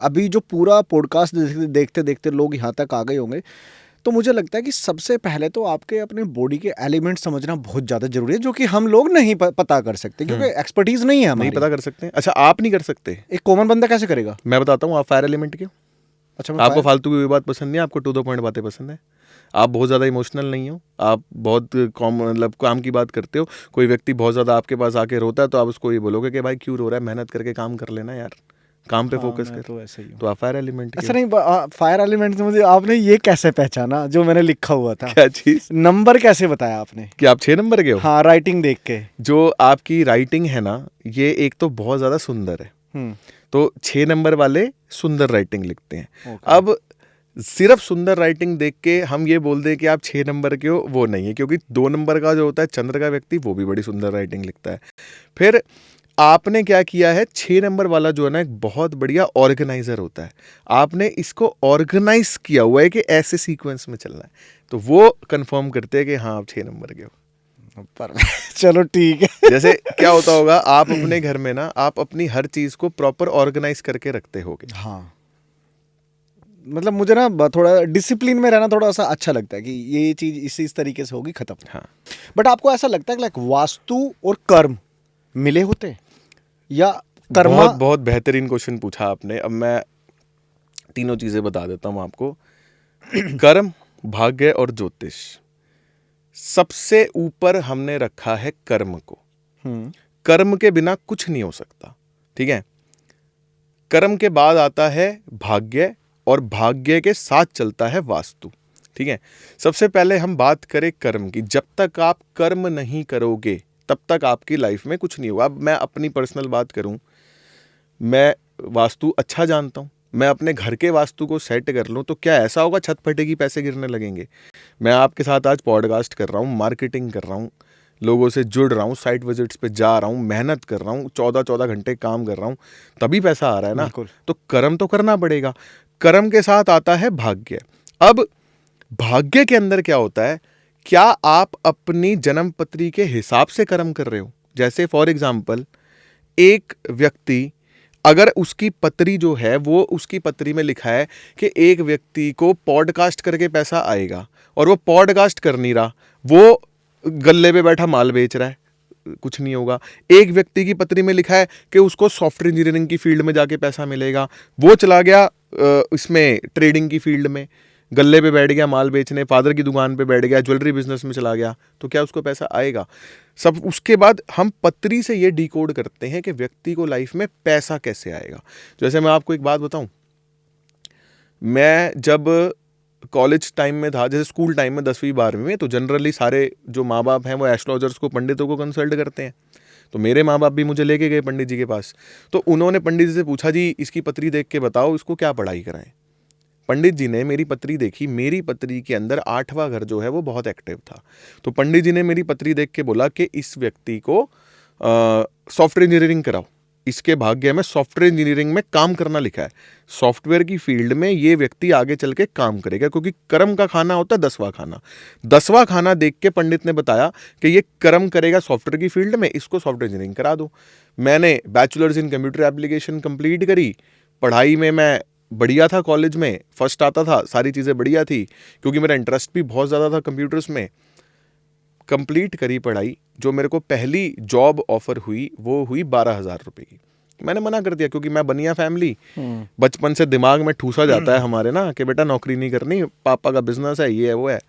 अभी जो पूरा पॉडकास्ट देखते देखते लोग यहाँ तक आ गए होंगे, तो मुझे लगता है कि सबसे पहले तो आपके अपने बॉडी के एलिमेंट समझना बहुत ज़्यादा जरूरी है, जो कि हम लोग नहीं पता कर सकते क्योंकि एक्सपर्टीज नहीं है नहीं हमारी। पता कर सकते हैं। अच्छा, आप नहीं कर सकते, एक कॉमन बंदा कैसे करेगा? मैं बताता हूँ। आप फायर एलिमेंट के हो। अच्छा, आपको फालतू की बात पसंद नहीं है, आपको टू द पॉइंट बातें पसंद है, आप बहुत ज़्यादा इमोशनल नहीं हो, आप बहुत मतलब काम की बात करते हो। कोई व्यक्ति बहुत ज़्यादा आपके पास आके रोता है तो आप उसको ये बोलोगे कि भाई क्यों रो रहा है, मेहनत करके काम कर लेना यार, काम पे फोकस कर। तो ऐसे ही हूँ। तो आप फायर एलिमेंट के अच्छा नहीं, फायर एलिमेंट से मुझे आपने ये कैसे पहचाना जो मैंने लिखा हुआ था? क्या चीज़? नंबर कैसे बताया आपने कि आप 6 नंबर के हो? हाँ, राइटिंग देख के। जो आपकी राइटिंग है ना, ये एक तो बहुत ज़्यादा सुंदर है, तो 6 नंबर वाले सुंदर राइटिंग लिखते हैं। अब सिर्फ सुंदर राइटिंग देख के हम ये बोल दें कि आप 6 नंबर के हो, वो नहीं है, क्योंकि 2 नंबर का जो होता है चंद्र का व्यक्ति, वो भी बड़ी सुंदर राइटिंग लिखता है। फिर आपने क्या किया है, 6 नंबर वाला जो है ना, एक बहुत बढ़िया ऑर्गेनाइजर होता है, आपने इसको ऑर्गेनाइज किया हुआ है कि ऐसे सीक्वेंस में चलना है, तो वो कंफर्म करते हैं कि हाँ आप 6 नंबर के हो। पर चलो ठीक है। जैसे क्या होता होगा, आप अपने घर में ना, आप अपनी हर चीज को प्रॉपर ऑर्गेनाइज करके रखते होगे। हाँ, मतलब मुझे ना थोड़ा डिसिप्लिन में रहना थोड़ा सा अच्छा लगता है कि ये चीज इस तरीके से होगी, खत्म। हाँ, बट आपको ऐसा लगता है कि लाइक वास्तु और कर्म मिले होते हैं या कर्मा? बहुत बहुत बेहतरीन क्वेश्चन पूछा आपने। अब मैं तीनों चीजें बता देता हूं आपको। कर्म, भाग्य और ज्योतिष। सबसे ऊपर हमने रखा है कर्म को। कर्म के बिना कुछ नहीं हो सकता, ठीक है। कर्म के बाद आता है भाग्य, और भाग्य के साथ चलता है वास्तु, ठीक है। सबसे पहले हम बात करें कर्म की। जब तक आप कर्म नहीं करोगे तब तक आपकी लाइफ में कुछ नहीं होगा। अब मैं अपनी पर्सनल बात करूं, मैं वास्तु अच्छा जानता हूं, मैं अपने घर के वास्तु को सेट कर लूं तो क्या ऐसा होगा छत फटेगी, पैसे गिरने लगेंगे? मैं आपके साथ आज पॉडकास्ट कर रहा हूं, मार्केटिंग कर रहा हूं, लोगों से जुड़ रहा हूं, साइट विजिट्स पे जा रहा हूं, मेहनत कर रहा हूं, 14-14 घंटे काम कर रहा हूं, तभी पैसा आ रहा है ना। तो कर्म तो करना पड़ेगा। कर्म के साथ आता है भाग्य। अब भाग्य के अंदर क्या होता है, क्या आप अपनी जन्म पत्री के हिसाब से कर्म कर रहे हो? जैसे फॉर एग्जाम्पल, एक व्यक्ति अगर उसकी पत्री जो है, वो उसकी पत्री में लिखा है कि एक व्यक्ति को पॉडकास्ट करके पैसा आएगा, और वो पॉडकास्ट कर नहीं रहा, वो गल्ले पे बैठा माल बेच रहा है, कुछ नहीं होगा। एक व्यक्ति की पत्री में लिखा है कि उसको सॉफ्टवेयर इंजीनियरिंग की फील्ड में जाके पैसा मिलेगा, वो चला गया इसमें ट्रेडिंग की फील्ड में, गल्ले पे बैठ गया माल बेचने, फादर की दुकान पे बैठ गया, ज्वेलरी बिजनेस में चला गया, तो क्या उसको पैसा आएगा? सब उसके बाद हम पत्री से ये डिकोड करते हैं कि व्यक्ति को लाइफ में पैसा कैसे आएगा। जैसे मैं आपको एक बात बताऊं, मैं जब कॉलेज टाइम में था, जैसे स्कूल टाइम में 10वीं 12वीं में, तो जनरली सारे जो माँ बाप हैं वो एस्ट्रोलॉजर्स को, पंडितों को कंसल्ट करते हैं। तो मेरे माँ बाप भी मुझे लेके गए पंडित जी के पास, तो उन्होंने पंडित जी से पूछा, जी इसकी पत्री देख के बताओ इसको क्या पढ़ाई कराएं। पंडित जी ने मेरी पत्री देखी, मेरी पत्री के अंदर 8वां घर जो है वो बहुत एक्टिव था। तो पंडित जी ने मेरी पत्री देख के बोला कि इस व्यक्ति को सॉफ्टवेयर इंजीनियरिंग कराओ, इसके भाग्य में सॉफ्टवेयर इंजीनियरिंग में काम करना लिखा है, सॉफ्टवेयर की फील्ड में ये व्यक्ति आगे चल के काम करेगा, क्योंकि कर्म का खाना होता है 10वां खाना। 10वां खाना देख के पंडित ने बताया कि ये कर्म करेगा सॉफ्टवेयर की फील्ड में, इसको सॉफ्टवेयर इंजीनियरिंग करा दो। मैंने bachelors in computer application complete करी, पढ़ाई में मैं बढ़िया था, कॉलेज में फर्स्ट आता था, सारी चीज़ें बढ़िया थी, क्योंकि मेरा इंटरेस्ट भी बहुत ज़्यादा था कंप्यूटर्स में। कंप्लीट करी पढ़ाई, जो मेरे को पहली जॉब ऑफर हुई वो हुई 12,000 रुपये की। मैंने मना कर दिया, क्योंकि मैं बनिया फैमिली, बचपन से दिमाग में ठूसा जाता है हमारे ना कि बेटा नौकरी नहीं करनी, पापा का बिजनेस है, ये है वो है।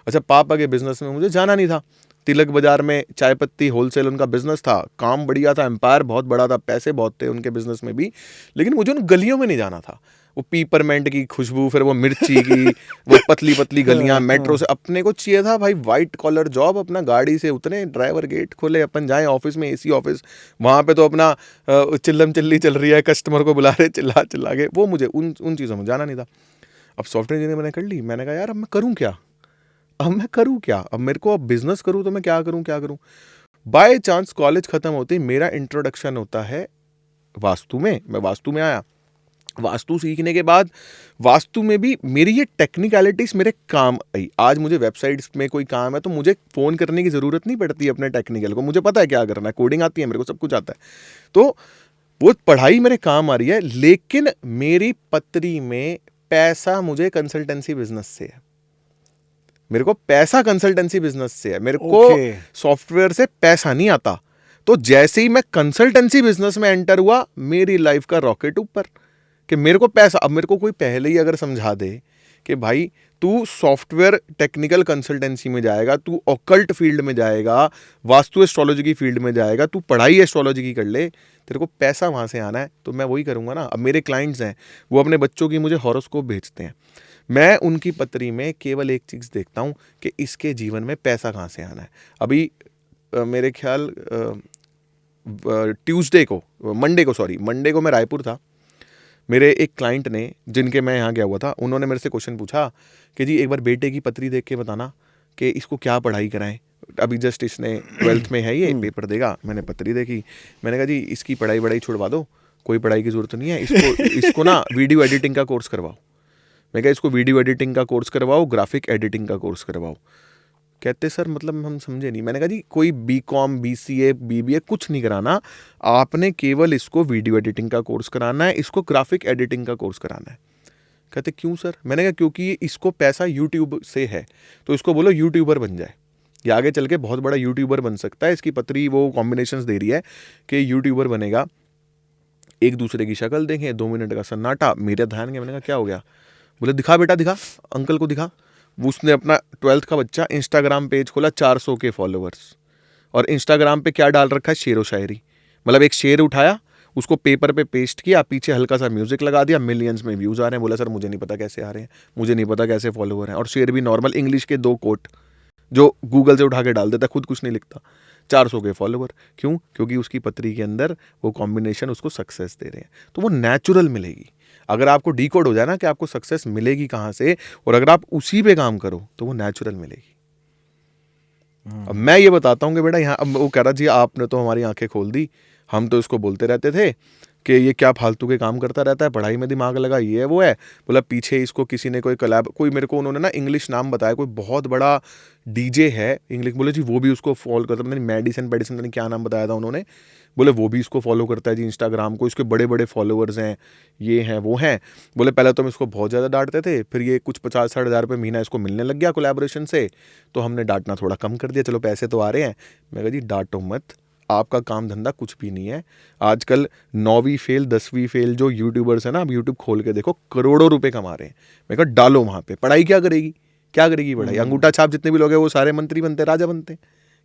अच्छा, पापा के बिजनेस में मुझे जाना नहीं था। तिलक बाजार में चाय पत्ती होलसेल उनका बिजनेस था, काम बढ़िया था, एम्पायर बहुत बड़ा था, पैसे बहुत थे उनके बिजनेस में भी, लेकिन मुझे उन गलियों में नहीं जाना था। वो पीपरमेंट की खुशबू, फिर वो मिर्ची की वो पतली पतली गलियां, मेट्रो से, अपने को चाहिए था भाई वाइट कॉलर जॉब, अपना गाड़ी से उतरे, ड्राइवर गेट खोले, अपन जाएं ऑफिस में, एसी ऑफिस, वहाँ पे तो अपना चिल्लम चिल्ली चल रही है, कस्टमर को बुला रहे चिल्ला चिल्ला के, वो मुझे उन चीज़ों में जाना नहीं था। अब सॉफ्टवेयर इंजीनियर मैंने कर ली, मैंने कहा यार अब मैं करूँ क्या, अब मेरे को अब बिजनेस करूँ तो मैं क्या करूँ। बाय चांस कॉलेज खत्म होते ही मेरा इंट्रोडक्शन होता है वास्तु में, मैं वास्तु में आया। वास्तु सीखने के बाद वास्तु में भी मेरी ये टेक्निकलिटीज मेरे काम आई। आज मुझे वेबसाइट्स में कोई काम है तो मुझे फ़ोन करने की ज़रूरत नहीं पड़ती अपने टेक्निकल को, मुझे पता है क्या करना है, कोडिंग आती है मेरे को, सब कुछ आता है। तो वो पढ़ाई मेरे काम आ रही है, लेकिन मेरी पत्री में पैसा मुझे कंसल्टेंसी बिजनेस से है। मेरे को पैसा कंसल्टेंसी बिजनेस से है, मेरे को सॉफ्टवेयर से पैसा नहीं आता। तो जैसे ही मैं कंसल्टेंसी बिजनेस में एंटर हुआ, मेरी लाइफ का रॉकेट ऊपर, कि मेरे को पैसा। अब मेरे को कोई पहले ही अगर समझा दे कि भाई तू सॉफ्टवेयर टेक्निकल कंसल्टेंसी में जाएगा, तू ऑकल्ट फील्ड में जाएगा, वास्तु एस्ट्रोलॉजी की फील्ड में जाएगा, तू पढ़ाई एस्ट्रोलॉजी की कर ले, तेरे को पैसा वहाँ से आना है, तो मैं वही करूँगा ना। अब मेरे क्लाइंट्स हैं, वो अपने बच्चों की मुझे हॉरोस्कोप भेजते हैं, मैं उनकी पत्री में केवल एक चीज़ देखता हूँ कि इसके जीवन में पैसा कहाँ से आना है। अभी मेरे ख्याल मंडे को मैं रायपुर था। मेरे एक क्लाइंट ने, जिनके मैं यहाँ गया हुआ था, उन्होंने मेरे से क्वेश्चन पूछा कि जी एक बार बेटे की पत्री देख के बताना कि इसको क्या पढ़ाई कराएं। अभी जस्ट इसने 12th में है, ये पेपर देगा। मैंने पत्री देखी, मैंने कहा जी इसकी पढ़ाई छुड़वा दो, कोई पढ़ाई की ज़रूरत नहीं है, इसको ना वीडियो एडिटिंग का कोर्स करवाओ। मैं कहा इसको वीडियो एडिटिंग का कोर्स करवाओ, ग्राफिक एडिटिंग का कोर्स करवाओ। कहते सर मतलब हम समझे नहीं। मैंने कहा जी कोई BCom BCA BBA कुछ नहीं कराना, आपने केवल इसको वीडियो एडिटिंग का कोर्स कराना है, इसको ग्राफिक एडिटिंग का कोर्स कराना है। कहते क्यों सर? मैंने कहा क्योंकि इसको पैसा यूट्यूब से है, तो इसको बोलो यूट्यूबर बन जाए, ये आगे चल के बहुत बड़ा यूट्यूबर बन सकता है। इसकी पत्री वो कॉम्बिनेशंस दे रही है कि यूट्यूबर बनेगा। एक दूसरे की शक्ल देखें, 2 मिनट का सन्नाटा, मेरा ध्यान गया। मैंने कहा क्या हो गया? बोले दिखा बेटा दिखा, अंकल को दिखा। उसने अपना 12th का बच्चा इंस्टाग्राम पेज खोला, 400 के फॉलोअर्स, और इंस्टाग्राम पे क्या डाल रखा है? शेर व शायरी। मतलब एक शेर उठाया, उसको पेपर पे पेस्ट किया, पीछे हल्का सा म्यूजिक लगा दिया, मिलियंस में व्यूज आ रहे हैं। बोला सर मुझे नहीं पता कैसे आ रहे हैं, मुझे नहीं पता कैसे फॉलोअर हैं। और शेर भी नॉर्मल इंग्लिश के 2 कोट जो गूगल से उठा के डाल देता, खुद कुछ नहीं लिखता। 400 के फॉलोअर। क्यों? क्योंकि उसकी पत्री के अंदर वो कॉम्बिनेशन उसको सक्सेस दे रहे हैं। तो वो नेचुरल मिलेगी। अगर आपको डीकोड हो जाए ना कि आपको सक्सेस मिलेगी कहाँ से, और अगर आप उसी पे काम करो तो वो नेचुरल मिलेगी। अब मैं ये बताता हूँ कि बेटा यहाँ, अब वो कह रहा जी आपने तो हमारी आंखें खोल दी, हम तो इसको बोलते रहते थे कि ये क्या फालतू के काम करता रहता है, पढ़ाई में दिमाग लगा, ये है वो है। बोला पीछे इसको किसी ने कोई मेरे को उन्होंने ना इंग्लिश नाम बताया, कोई बहुत बड़ा DJ है इंग्लिश। बोले जी वो भी उसको फॉलो करता है, मेडिसन क्या नाम बताया था उन्होंने। बोले वो भी इसको फॉलो करता है जी इंस्टाग्राम को, इसके बड़े बड़े फॉलोअर्स हैं, ये हैं वो हैं। बोले पहले तो हम इसको बहुत ज़्यादा डांटते थे, फिर ये कुछ 50-60 हज़ार रुपये महीना इसको मिलने लग गया कोलैबोरेशन से, तो हमने डांटना थोड़ा कम कर दिया, चलो पैसे तो आ रहे हैं। मैं कहा जी डांटो मत, आपका काम धंधा कुछ भी नहीं है। आजकल 9वीं फेल 10वीं फेल जो यूट्यूबर्स हैं ना, आप यूट्यूब खोल के देखो, करोड़ों रुपए कमा रहे हैं। मैं कहा डालो वहाँ पे, पढ़ाई क्या करेगी पढ़ाई? अंगूठा छाप जितने भी लोग हैं वो सारे मंत्री बनते, राजा बनते,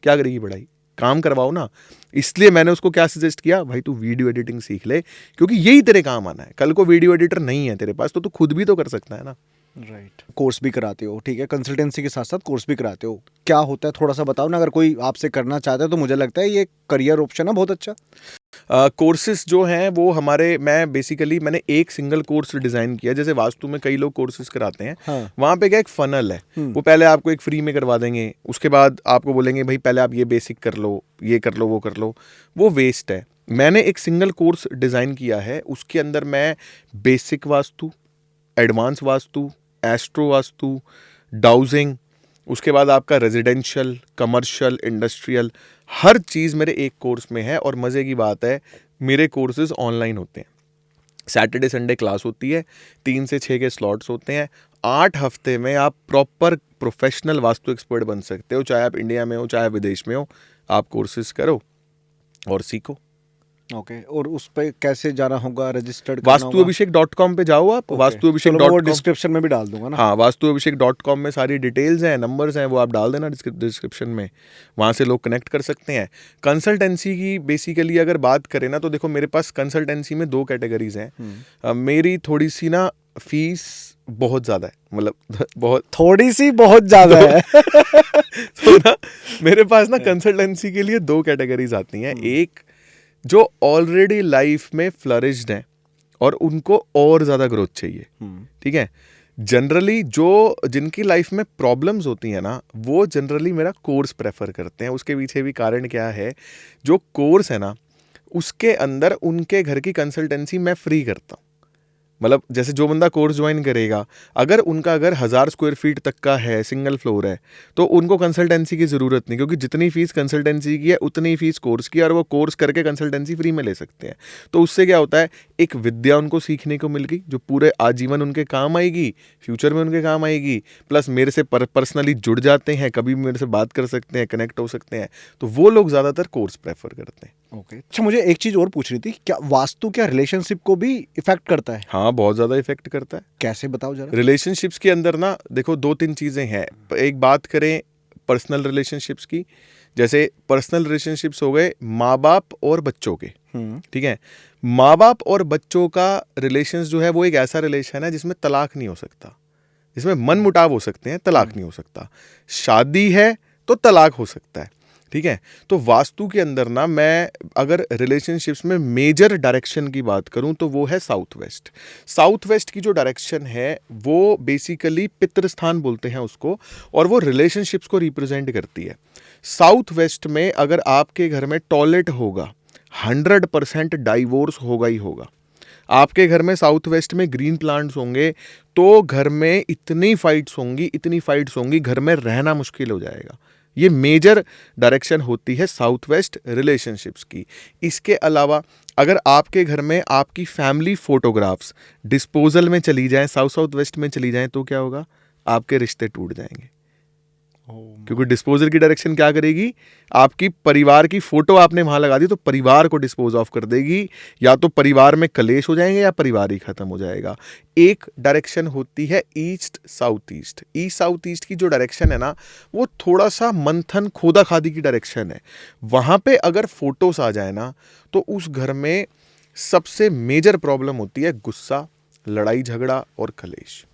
क्या करेगी पढ़ाई? काम करवाओ ना। इसलिए मैंने उसको क्या सजेस्ट किया, भाई तू वीडियो एडिटिंग सीख ले, क्योंकि यही तेरे काम आना है। कल को वीडियो एडिटर नहीं है तेरे पास तो तू खुद भी तो कर सकता है ना। राइट। कोर्स भी कराते हो, ठीक है, कंसल्टेंसी के साथ साथ कोर्स भी कराते हो, क्या होता है थोड़ा सा बताओ ना। अगर कोई आपसे करना चाहता है तो मुझे लगता है ये करियर ऑप्शन है बहुत अच्छा। कोर्सेज जो हैं वो मैंने एक सिंगल कोर्स डिज़ाइन किया। जैसे वास्तु में कई लोग कोर्सेज कराते हैं, हाँ। वहाँ पे क्या एक फनल है, वो पहले आपको एक फ्री में करवा देंगे, उसके बाद आपको बोलेंगे भाई पहले आप ये बेसिक कर लो, ये कर लो, वो कर लो, वो वेस्ट है। मैंने एक सिंगल कोर्स डिज़ाइन किया है, उसके अंदर मैं basic vastu, advance vastu, astro vastu, dowsing, उसके बाद आपका रेजिडेंशियल, कमर्शियल, इंडस्ट्रियल, हर चीज़ मेरे एक कोर्स में है। और मज़े की बात है, मेरे कोर्सेज ऑनलाइन होते हैं। सैटरडे संडे क्लास होती है, 3 से 6 के स्लॉट्स होते हैं। 8 हफ्ते में आप प्रॉपर प्रोफेशनल वास्तु एक्सपर्ट बन सकते हो, चाहे आप इंडिया में हो चाहे विदेश में हो। आप कोर्सेज करो और सीखो। ओके। और उस पे कैसे जाना होगा, रजिस्टर्ड वास्तुअभिषेक.com पे जाओ आप। वास्तुअभिषेक.com डिस्क्रिप्शन में भी डाल दूंगा ना। हाँ, वास्तुअभिषेक.com में सारी डिटेल्स हैं, नंबर्स हैं, वो आप डाल देना डिस्क्रिप्शन में, वहाँ से लोग कनेक्ट कर सकते हैं। कंसल्टेंसी की बेसिकली अगर बात करें ना, तो देखो मेरे पास कंसल्टेंसी में 2 कैटेगरीज हैं। मेरी थोड़ी सी ना फीस बहुत ज़्यादा है, मतलब बहुत थोड़ी सी बहुत ज़्यादा है। तो ना मेरे पास ना कंसल्टेंसी के लिए 2 कैटेगरीज आती हैं। एक जो ऑलरेडी लाइफ में फ्लरिश्ड हैं और उनको और ज़्यादा ग्रोथ चाहिए, ठीक है। जनरली जिनकी लाइफ में प्रॉब्लम्स होती हैं ना, वो जनरली मेरा कोर्स प्रेफर करते हैं। उसके पीछे भी कारण क्या है, जो कोर्स है ना उसके अंदर उनके घर की कंसल्टेंसी मैं फ्री करता हूँ। मतलब जैसे जो बंदा कोर्स ज्वाइन करेगा, अगर उनका अगर 1000 स्क्वायर फीट तक का है, सिंगल फ्लोर है, तो उनको कंसल्टेंसी की ज़रूरत नहीं, क्योंकि जितनी फीस कंसल्टेंसी की है उतनी फीस कोर्स की, और वो कोर्स करके कंसल्टेंसी फ्री में ले सकते हैं। तो उससे क्या होता है, एक विद्या उनको सीखने को मिल गई जो पूरे आजीवन उनके काम आएगी, फ्यूचर में उनके काम आएगी, प्लस मेरे से पर्सनली जुड़ जाते हैं, कभी भी मेरे से बात कर सकते हैं, कनेक्ट हो सकते हैं, तो वो लोग ज़्यादातर कोर्स प्रेफर करते हैं। ओके अच्छा, मुझे एक चीज़ और पूछ रही थी, क्या वास्तु क्या रिलेशनशिप को भी इफेक्ट करता है? हाँ, बहुत ज़्यादा इफेक्ट करता है। कैसे, बताओ जरा। रिलेशनशिप्स के अंदर ना देखो 2-3 चीज़ें हैं। एक बात करें पर्सनल रिलेशनशिप्स की, जैसे पर्सनल रिलेशनशिप्स हो गए माँ बाप और बच्चों के, ठीक है। माँ बाप और बच्चों का रिलेशंस जो है वो एक ऐसा रिलेशन है जिसमें तलाक नहीं हो सकता, जिसमें मन मुटाव हो सकते हैं, तलाक नहीं हो सकता। शादी है तो तलाक हो सकता है, ठीक है। तो वास्तु के अंदर ना, मैं अगर रिलेशनशिप्स में मेजर डायरेक्शन की बात करूं तो वो है साउथ वेस्ट। साउथ वेस्ट की जो डायरेक्शन है वो बेसिकली पितृ स्थान बोलते हैं उसको, और वो रिलेशनशिप्स को रिप्रेजेंट करती है। साउथ वेस्ट में अगर आपके घर में टॉयलेट होगा, 100% डाइवोर्स होगा ही होगा। आपके घर में साउथ वेस्ट में ग्रीन प्लांट्स होंगे तो घर में इतनी फाइट्स होंगी, घर में रहना मुश्किल हो जाएगा। ये मेजर डायरेक्शन होती है साउथ वेस्ट रिलेशनशिप्स की। इसके अलावा अगर आपके घर में आपकी फैमिली फोटोग्राफ्स डिस्पोजल में चली जाएं, साउथ वेस्ट में चली जाएं, तो क्या होगा, आपके रिश्ते टूट जाएंगे। क्योंकि डिस्पोजल की डायरेक्शन क्या करेगी, आपकी परिवार की फोटो आपने वहां लगा दी तो परिवार को डिस्पोज ऑफ कर देगी, या तो परिवार में कलेश हो जाएंगे या परिवार ही खत्म हो जाएगा। एक डायरेक्शन होती है east south east. East south east की जो डायरेक्शन है ना, वो थोड़ा सा मंथन खोदा खादी की डायरेक्शन है। वहां पे अगर फोटोस आ जाए ना, तो उस घर में सबसे मेजर प्रॉब्लम होती है गुस्सा, लड़ाई झगड़ा और कलेश।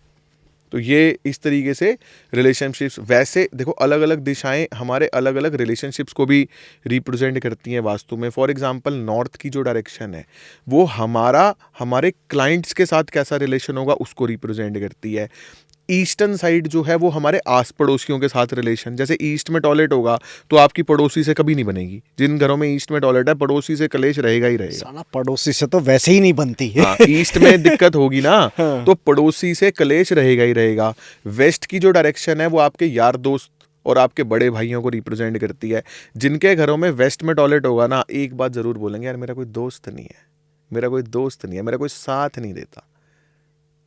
तो ये इस तरीके से रिलेशनशिप्स, वैसे देखो अलग अलग दिशाएं हमारे अलग अलग रिलेशनशिप्स को भी रिप्रेजेंट करती हैं वास्तु में। फॉर एग्जांपल नॉर्थ की जो डायरेक्शन है वो हमारे क्लाइंट्स के साथ कैसा रिलेशन होगा उसको रिप्रेजेंट करती है। ईस्टर्न साइड जो है वो हमारे आस पड़ोसियों के साथ रिलेशन, जैसे ईस्ट में टॉयलेट होगा तो आपकी पड़ोसी से कभी नहीं बनेगी। जिन घरों में ईस्ट में टॉयलेट है, पड़ोसी से कलेश रहेगा ही रहेगा। साला पड़ोसी से तो वैसे ही नहीं बनती है। हाँ, ईस्ट में दिक्कत होगी ना, तो पड़ोसी से कलेश रहेगा ही रहेगा। वेस्ट की जो डायरेक्शन है वो आपके यार दोस्त और आपके बड़े भाइयों को रिप्रेजेंट करती है। जिनके घरों में वेस्ट में टॉयलेट होगा ना, एक बात जरूर बोलेंगे, यार मेरा कोई दोस्त नहीं है, मेरा कोई साथ नहीं देता।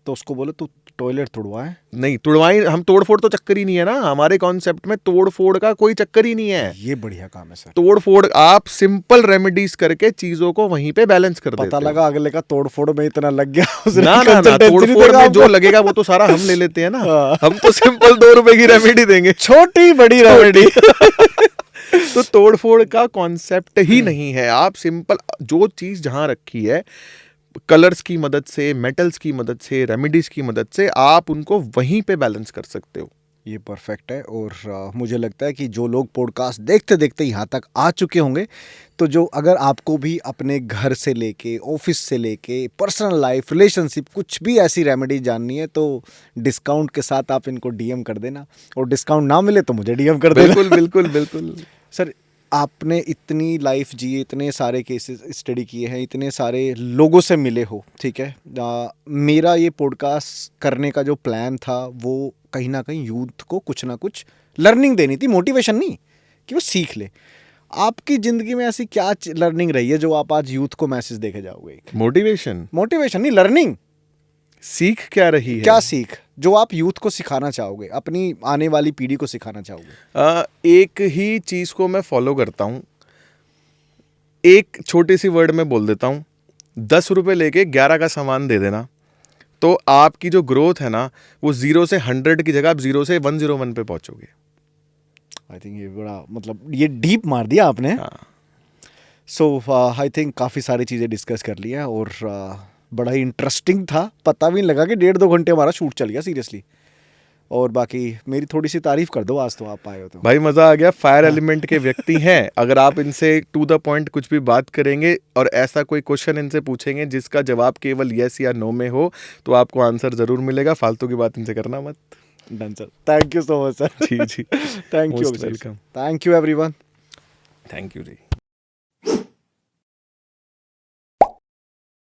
तो उसको बोलो तू टॉयलेट तोड़वाए। नहीं तोड़वाई, हम तोड़फोड़ तो चक्कर ही नहीं है ना, हमारे कॉन्सेप्ट में तोड़फोड़ का कोई चक्कर ही नहीं है। ये बढ़िया काम है सर। तोड़फोड़, आप सिंपल रेमेडीज करके चीजों को वहीं पे बैलेंस कर देते हो। पता लगा अगले का तोड़फोड़ में इतना लग गया, ना तोड़फोड़ में जो लगेगा वो तो सारा हम ले लेते हैं ना। हम तो सिंपल 2 रुपए की रेमेडी देंगे, छोटी बड़ी रेमेडी। तो तोड़फोड़ का कॉन्सेप्ट ही नहीं है। आप सिंपल जो चीज जहां रखी है, कलर्स की मदद से, मेटल्स की मदद से, रेमेडीज की मदद से आप उनको वहीं पे बैलेंस कर सकते हो। ये परफेक्ट है। और मुझे लगता है कि जो लोग पॉडकास्ट देखते देखते यहाँ तक आ चुके होंगे, तो जो अगर आपको भी अपने घर से लेके, ऑफिस से लेके, पर्सनल लाइफ, रिलेशनशिप, कुछ भी ऐसी रेमेडी जाननी है तो डिस्काउंट के साथ आप इनको डीएम कर देना, और डिस्काउंट ना मिले तो मुझे डीएम कर देना। बिल्कुल बिल्कुल बिल्कुल। सर, आपने इतनी लाइफ जी, इतने सारे केसेस स्टडी किए हैं, इतने सारे लोगों से मिले हो, ठीक है। मेरा ये पॉडकास्ट करने का जो प्लान था वो कहीं ना कहीं यूथ को कुछ ना कुछ लर्निंग देनी थी, मोटिवेशन नहीं, कि वो सीख ले। आपकी ज़िंदगी में ऐसी क्या लर्निंग रही है जो आप आज यूथ को मैसेज देके जाओगे? मोटिवेशन नहीं, लर्निंग। सीख क्या रही है? क्या सीख जो आप यूथ को सिखाना चाहोगे, अपनी आने वाली पीढ़ी को सिखाना चाहोगे? एक ही चीज़ को मैं फॉलो करता हूँ, एक छोटी सी वर्ड में बोल देता हूँ, 10 रुपये लेके 11 का सामान दे देना, तो आपकी जो ग्रोथ है ना, वो 0 से 100 की जगह आप 0 से 101 पे पहुँचोगे। आई थिंक ये बड़ा, मतलब ये डीप मार दिया आपने। सो आई थिंक काफ़ी सारी चीज़ें डिस्कस कर लिया, और बड़ा ही इंटरेस्टिंग था। पता भी नहीं लगा कि 1.5-2 घंटे हमारा शूट चल गया सीरियसली। और बाकी मेरी थोड़ी सी तारीफ कर दो, आज तो आप आए हो तो भाई मज़ा आ गया। फायर एलिमेंट के व्यक्ति हैं, अगर आप इनसे टू द पॉइंट कुछ भी बात करेंगे और ऐसा कोई क्वेश्चन इनसे पूछेंगे जिसका जवाब केवल यस या नो में हो, तो आपको आंसर ज़रूर मिलेगा। फालतू की बात इनसे करना मत। Done sir, thank you so much sir. जी thank you, welcome, thank you everyone. Thank you ji.